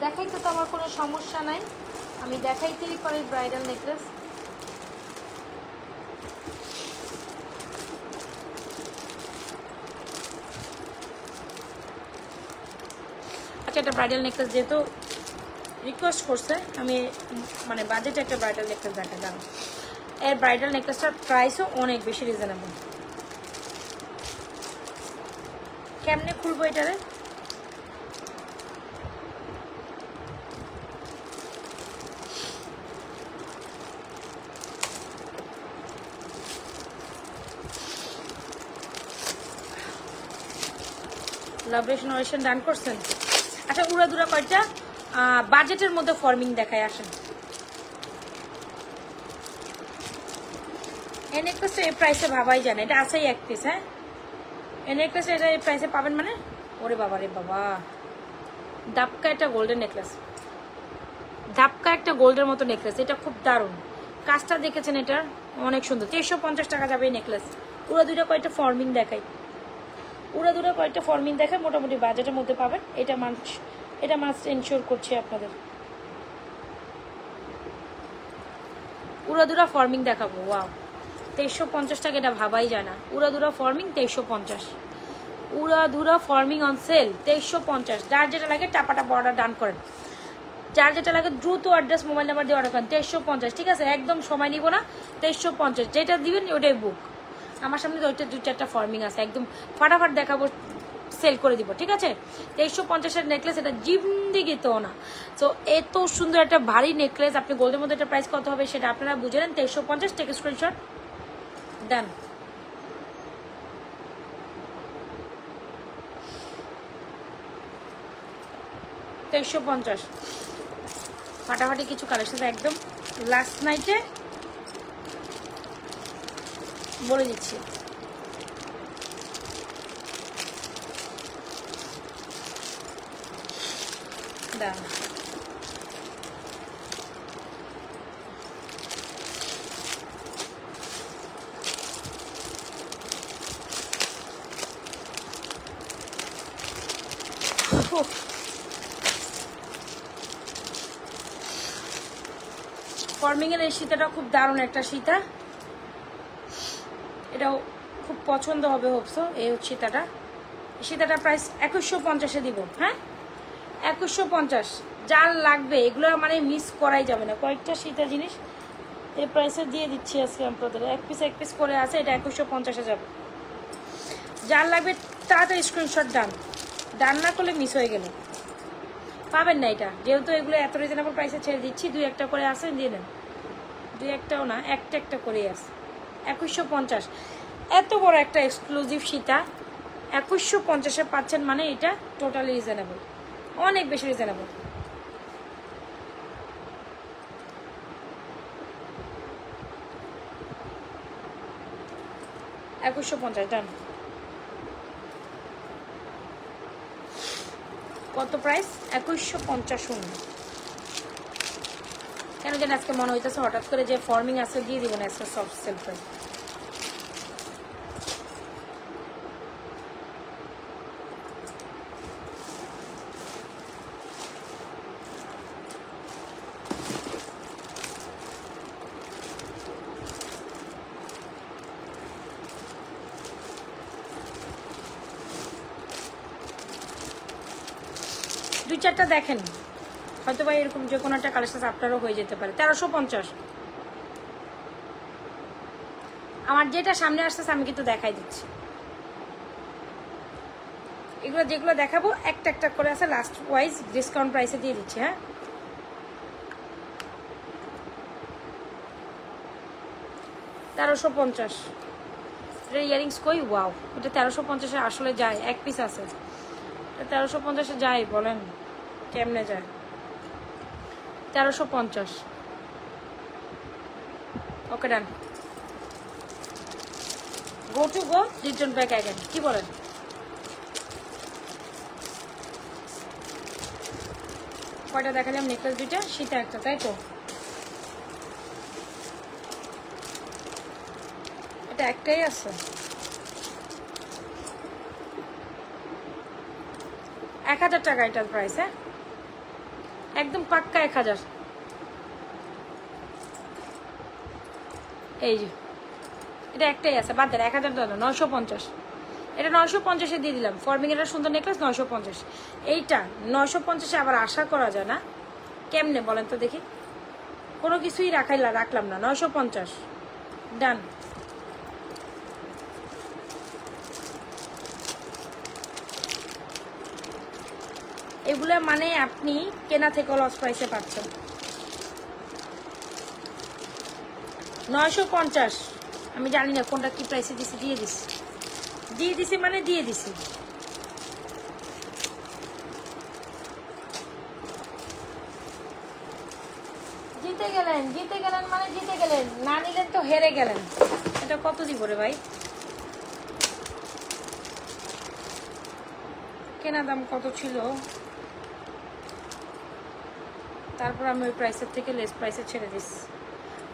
দেখাইতে তো আমার কোনো সমস্যা নাই, আমি দেখাইতেই পারি ব্রাইডাল নেকলেস। আচ্ছা একটা ব্রাইডাল নেকলেস যেহেতু রিকোয়েস্ট করছে, আমি মানে বাজেটে একটা ব্রাইডাল নেকলেস দেখা জানো। এর ব্রাইডাল নেকলেসটার প্রাইসও অনেক বেশি রিজনেবল। কেমনে খুলবো এটারে? লাভরেশন অরেশন ডান করছেন। আচ্ছা উড়াদুরা কয়টা বাজেটের মধ্যে ফর্মিং দেখায়, আসেন। এই নেকলেসটা এই প্রাইসে ভাবাই জানে, এটা আছেই এক পিস। হ্যাঁ এই নেকলেসটা এটা এই প্রাইসে পাবেন মানে, ওরে বাবা রে বাবা, দাপকা একটা গোল্ডেন নেকলেস, দাপকা একটা গোল্ডের মতো নেকলেস, এটা খুব দারুণ। কাজটা দেখেছেন এটার, অনেক সুন্দর। 350 টাকা যাবে এই নেকলেস। উড়াদুরা কয়টা ফর্মিং দেখাই, উড়াদুরা কয়েকটা ফর্মিং দেখায়, মোটামুটি বাজেটের মধ্যে পাবেন। এটা মাস্ট এনশিওর করছি আপনাদের। উড়াদুরা ফর্মিং দেখাবো, ওয়াও 2350 টাকা, এটা ভাবাই যায় না। উড়াদুরা ফর্মিং 2350, উড়াদুরা ফর্মিং অন সেল 2350। যার যেটা লাগে টাপাটা অর্ডার ডান করেন, যার যেটা লাগে দ্রুত অ্যাড্রেস মোবাইল নাম্বার দিয়ে অর্ডার করেন। 2350, ঠিক আছে, একদম সময় নিব না। 2350 যেটা দিবেন ওটাই বুক। আমার সামনে ওইটা 2-4টা ফর্মিং আছে, একদম ফাটাফাট দেখাবো, সেল করে দিব, ঠিক আছে। 2350-এর নেকলেস, এটা জিন্দিগিতেও না। তো এত সুন্দর একটা ভারী নেকলেস, আপনি গোল্ডের মধ্যে একটা প্রাইস কত হবে সেটা আপনারা বুঝে নেন। 2350, টেক স্ক্রিনশট দেন। $2350 ফাটাফাটি কিছু কালেকশন একদম লাস্ট নাইটে বলে দিচ্ছি। দাম ফর্মিং এর এই সীতাটা খুব দারুণ একটা সীতা, এটাও খুব পছন্দ হবে হোপসো। এই সীতাটা, সীতাটা প্রাইস 2150-এ দিব। হ্যাঁ 2150, যার লাগবে এগুলো মানে মিস করাই যাবে না। কয়েকটা সীতা জিনিস এই প্রাইসে দিয়ে দিচ্ছি আজকে আপনাদের, এক পিস করে আছে, এটা 2150-এ যাবে। যার লাগবে তাড়াতাড়ি স্ক্রিনশট ডান না করলে মিস হয়ে গেল, পাবেন না এটা। যেহেতু এগুলো এত রিজনেবল প্রাইসে ছেড়ে দিচ্ছি, 2-1টা করে আছে, দিয়ে দেন। 2-1টাও না, একটা করেই আছে। 2150, এত বড় একটা এক্সক্লুসিভ সীতা 2150-এ পাচ্ছেন, মানে এটা টোটালি রিজনেবল, অনেক বেশি রিজনেবল। $2150 ডান। কত প্রাইস? 2150। কেন যেন আজকে মনে হইতেছে হঠাৎ করে যে ফর্মিং আছে দিয়ে দিব না আজকে সফট সেল প্রাইস। দুই চারটা দেখেন, হয়তো বা এরকম যে কোনো একটা কালেকশন আপনারও হয়ে যেতে পারে। 1350, আমার যেটা সামনে আসতেছে আমি কিন্তু দেখাই দিচ্ছি। এগুলো যেগুলো দেখাবো একটা করে আছে, লাস্ট ওয়াইজ ডিসকাউন্ট প্রাইসে দিয়ে দিচ্ছি। হ্যাঁ 1350, এটা ইয়ারিংস কই, ওয়াও এটা 1350-এ আসলে যায়, এক পিস আছে। 1350-এ যায়, বলেন কেমনে যায়? 1350, okay done. Go to go, return back again, কি বলেন? কয়টা দেখালাম? নেকলেস দুইটা, সীতা একটা, তাই তো? এটা একটাই আছে। 1000 টাকা এটার প্রাইস। হ্যাঁ একদম পাক্কা 1000। এই যে এটা একটাই আছে, বাদ দেন 1000 টাকা, 950। এটা 950-এ দিয়ে দিলাম। ফর্মিং এর সুন্দর নেকলেস 950। এইটা 950-এ আবার আশা করা যায় না, কেমনে বলেন তো দেখি? কোনো কিছুই রাখলাম না, 950 ডান। এগুলো মানে আপনি কেনা থেকে লস প্রাইসে পাচ্ছেন। 950। আমি জানি না কোনটা কি প্রাইসে দিছি, দিয়ে দিছি মানে দিয়ে দিছি। জিতে গেলেন মানে জিতে গেলেন, না নিলেন তো হেরে গেলেন। এটা কত দিব রে ভাই? কেনা দাম কত ছিল, তারপর আমি ওই প্রাইসের থেকে লেস প্রাইসে ছেড়ে দিচ্ছি।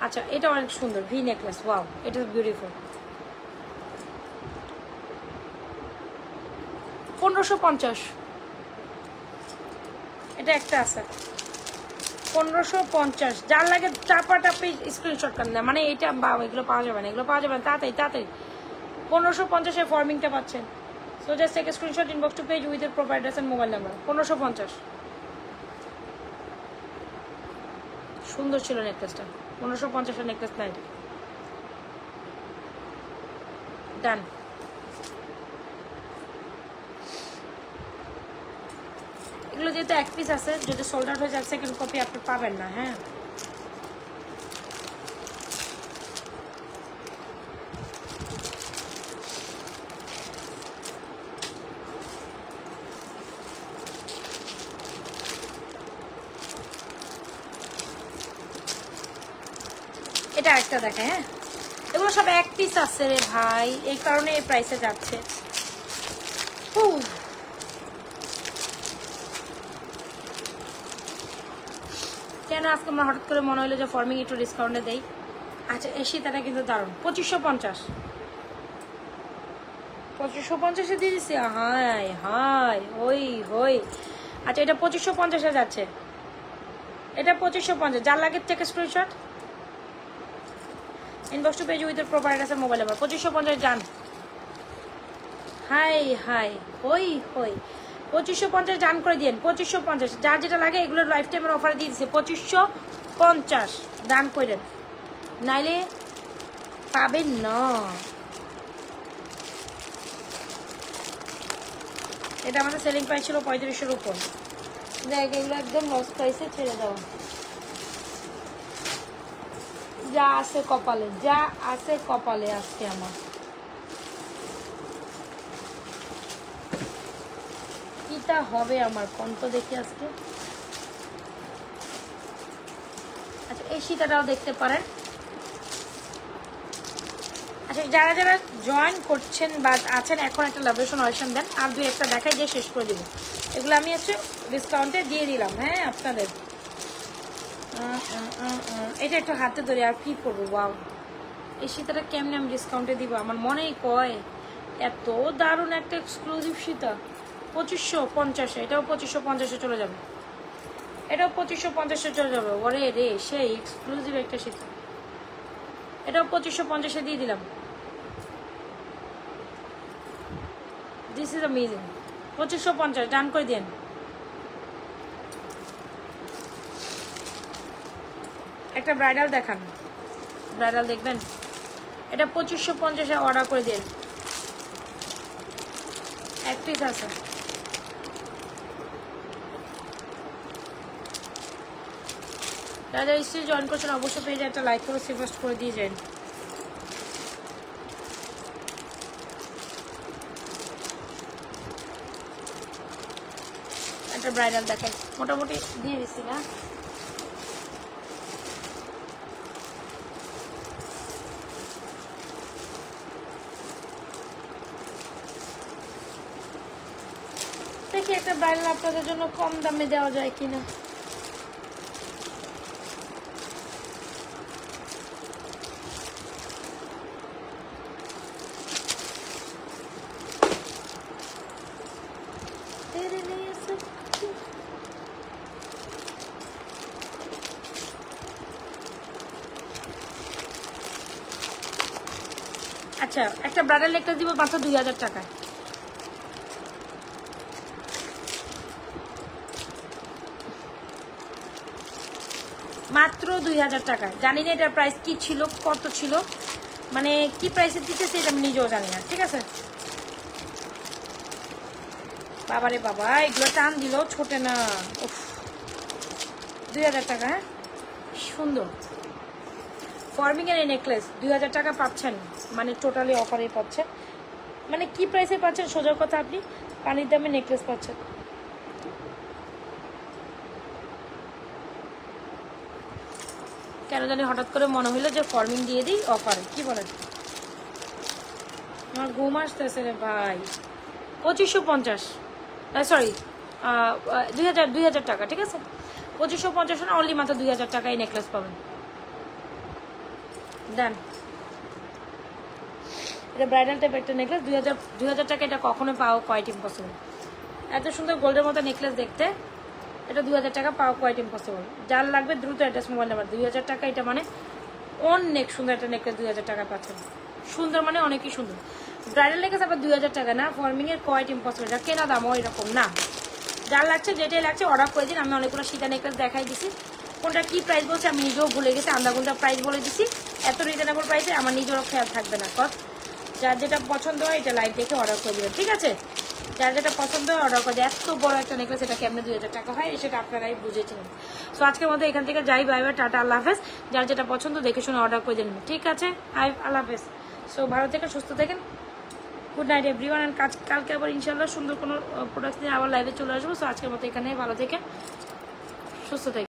আচ্ছা, এটা অনেক সুন্দর ভি নেকলেস, ওয়াও, এটা বিউটিফুল। 1550। এটা একটা আছে 1550। যার লাগে চাপাটাপি স্ক্রিনশট করেন না, মানে এটা এগুলো পাওয়া যাবে না, এগুলো পাওয়া যাবে না, তাড়াতাড়ি 1550 এর ফর্মিংটা পাচ্ছেন। So just take screenshot, inbox to page with এর proper address and mobile number. 1550 সুন্দর ছিল নেকলেসটা। 1550 এর নেকলেস নাই, ডান। এগুলো যেহেতু এক পিস আছে, যদি সোল্ড আউট হয়ে যায় সেকেন্ড কপি আপনি পাবেন না। হ্যাঁ, এটা একটা দেখে। হ্যাঁ, এগুলো সব এক পিস আছে রে ভাই, এই কারণে এই প্রাইসে যাচ্ছে। কেন আজকে আমার হঠাৎ করে মনে হলো যে ফর্মিং একটু ডিসকাউন্টে দেই। আচ্ছা, এই শীতাটা কিন্তু দারুণ। 2550 দিয়ে দিচ্ছি। হাই ওই হই। আচ্ছা, এটা 2550 যাচ্ছে। এটা 2550। যার লাগে থেকে screenshot, inbox to page with proper address আর মোবাইল নাম্বার। 2550 যান। হাই হই 2550 ডান করে দিন। 2550 যার যেটা লাগে, এগুলো লাইফ টাইমের অফারে দিয়ে দিচ্ছে। 2550 ডান করে দেন, নাইলে পাবেন না। এটা আমাদের সেলিং প্রাইস ছিল 3500-এর উপর। দেখ, এগুলো একদম লস প্রাইসে ছেড়ে দাও। যা আছে কপালে আজকে আমার। কিটা হবে আমার কন্ত দেখি আজকে। আচ্ছা, এই সীতাটাও দেখতে পারেন। আচ্ছা, যারা জয়েন করছেন বা আছেন, এখন একটা লাভেশন অপশন দেন, আর দুই একটা দেখাই দিয়ে শেষ করে দিব। এগুলো আমি ডিসকাউন্টে দিয়ে দিলাম। হ্যাঁ, আপনাদের এটা একটু হাতে ধরে আর কি করবো। ওয়াও, এই সীতাটা কেমনে আমি ডিসকাউন্টে দিব? আমার মনেই কয় এত দারুণ একটা এক্সক্লুসিভ সীতা। 2550। এটাও 2550 চলে যাবে। এটাও 2550 চলে যাবে। ওরে রে, সেই এক্সক্লুসিভ একটা সীতা। এটাও 2550 দিয়ে দিলাম। This is amazing. 2550 ডান করে দেন। একটা ব্রাইডাল দেখান, ব্রাইডাল দেখবেন। এটা 2550 অর্ডার করে দেন। এক পিস আছে। যারা স্ট্রিট জয়েন করছেন অবশ্যই পেজে একটা লাইক করে সিফাস্ট করে দিয়ে যান। একটা ব্রাইডাল দেখাই, মোটামুটি দিয়ে দিচ্ছি না। দেখি একটা ব্রাইডাল আপনাদের জন্য কম দামে দেওয়া যায় কিনা। আচ্ছা, একটা ব্রাইডাল নেকলেস দিব মাত্র 2000 টাকায়। মাত্র 2000 টাকায়। জানি না এটার প্রাইস কি ছিল, কত ছিল, মানে কি প্রাইসে দিতেছে এটা আমি নিজেও জানি না। ঠিক আছে, বাবারে বাবা, এগুলো টান দিল ছোটে না। 2000 টাকা। হ্যাঁ, সুন্দর ফর্মিং এর নেকলেস 2000 টাকা পাচ্ছেন, মানে টোটালি অফারে পাচ্ছেন। মানে কি প্রাইসে পাচ্ছেন, সোজা কথা আপনি পানির দামে নেকলেস পাচ্ছেন। কেন জানি হঠাৎ করে মনে হইলো যে ফর্মিং দিয়ে দিই অফারে, কি বলেন? আমার ঘুম আসতেছে রে ভাই। 2550, সরি 2000 টাকা, ঠিক আছে? 2550 না, অনলি মাত্র 2000 টাকায় নেকলেস পাবেন। দেন, এটা ব্রাইডাল টাইপ একটা নেকলেস, 2000 টাকা। এটা কখনো পাওয়া কোয়াইট ইম্পসিবল। এত সুন্দর গোল্ডের মতো নেকলেস দেখতে, এটা 2000 টাকা পাওয়া কোয়াইট ইম্পসিবল। যার লাগবে দ্রুত অ্যাড্রেস, মোবাইল নাম্বার। 2000 টাকা, এটা মানে অনেক সুন্দর একটা নেকলেস 2000 টাকা পাচ্ছেন। সুন্দর মানে অনেকই সুন্দর। ব্রাইডাল নেকলেস আবার 2000 টাকা না, ফর্মিং এর কোয়াইট ইম্পসিবল। এটা কেনা দামও এরকম না। যার লাগছে যেটাই লাগছে অর্ডার করে দিন। আমি অনেকগুলো সীতা নেকলেস দেখাই দিছি, কোনটা কি প্রাইস বলছে আমি নিজেও ভুলে গেছি। আন্দাগুন্ডা প্রাইস বলে দিছি, এত রিজনেবল প্রাইসে আমার নিজেরও খেয়াল থাকবে না। কত যার যেটা পছন্দ হয় এটা লাইভ দেখে অর্ডার করে দেবেন, ঠিক আছে? যার যেটা পছন্দ হয় অর্ডার করে দেয়। এত বড় একটা নেকলেস, এটা কেমনে 2000 টাকা হয় সেটা আপনারাই বুঝেছিলেন। সো আজকের মধ্যে এখান থেকে যাই, বাই বাই, টাটা, আল্লাহ হাফেজ। যার যেটা পছন্দ দেখে শুনে অর্ডার করে দেবেন, ঠিক আছে? আল্লাহ হাফেজ। সো ভালো থেকে সুস্থ থাকেন। Good night everyone. অ্যান্ড কালকে আবার ইনশাল্লাহ সুন্দর কোনো প্রোডাক্ট নিয়ে আবার লাইভে চলে আসবো। সো আজকের মতো এখানে ভালো থেকে সুস্থ থাকেন।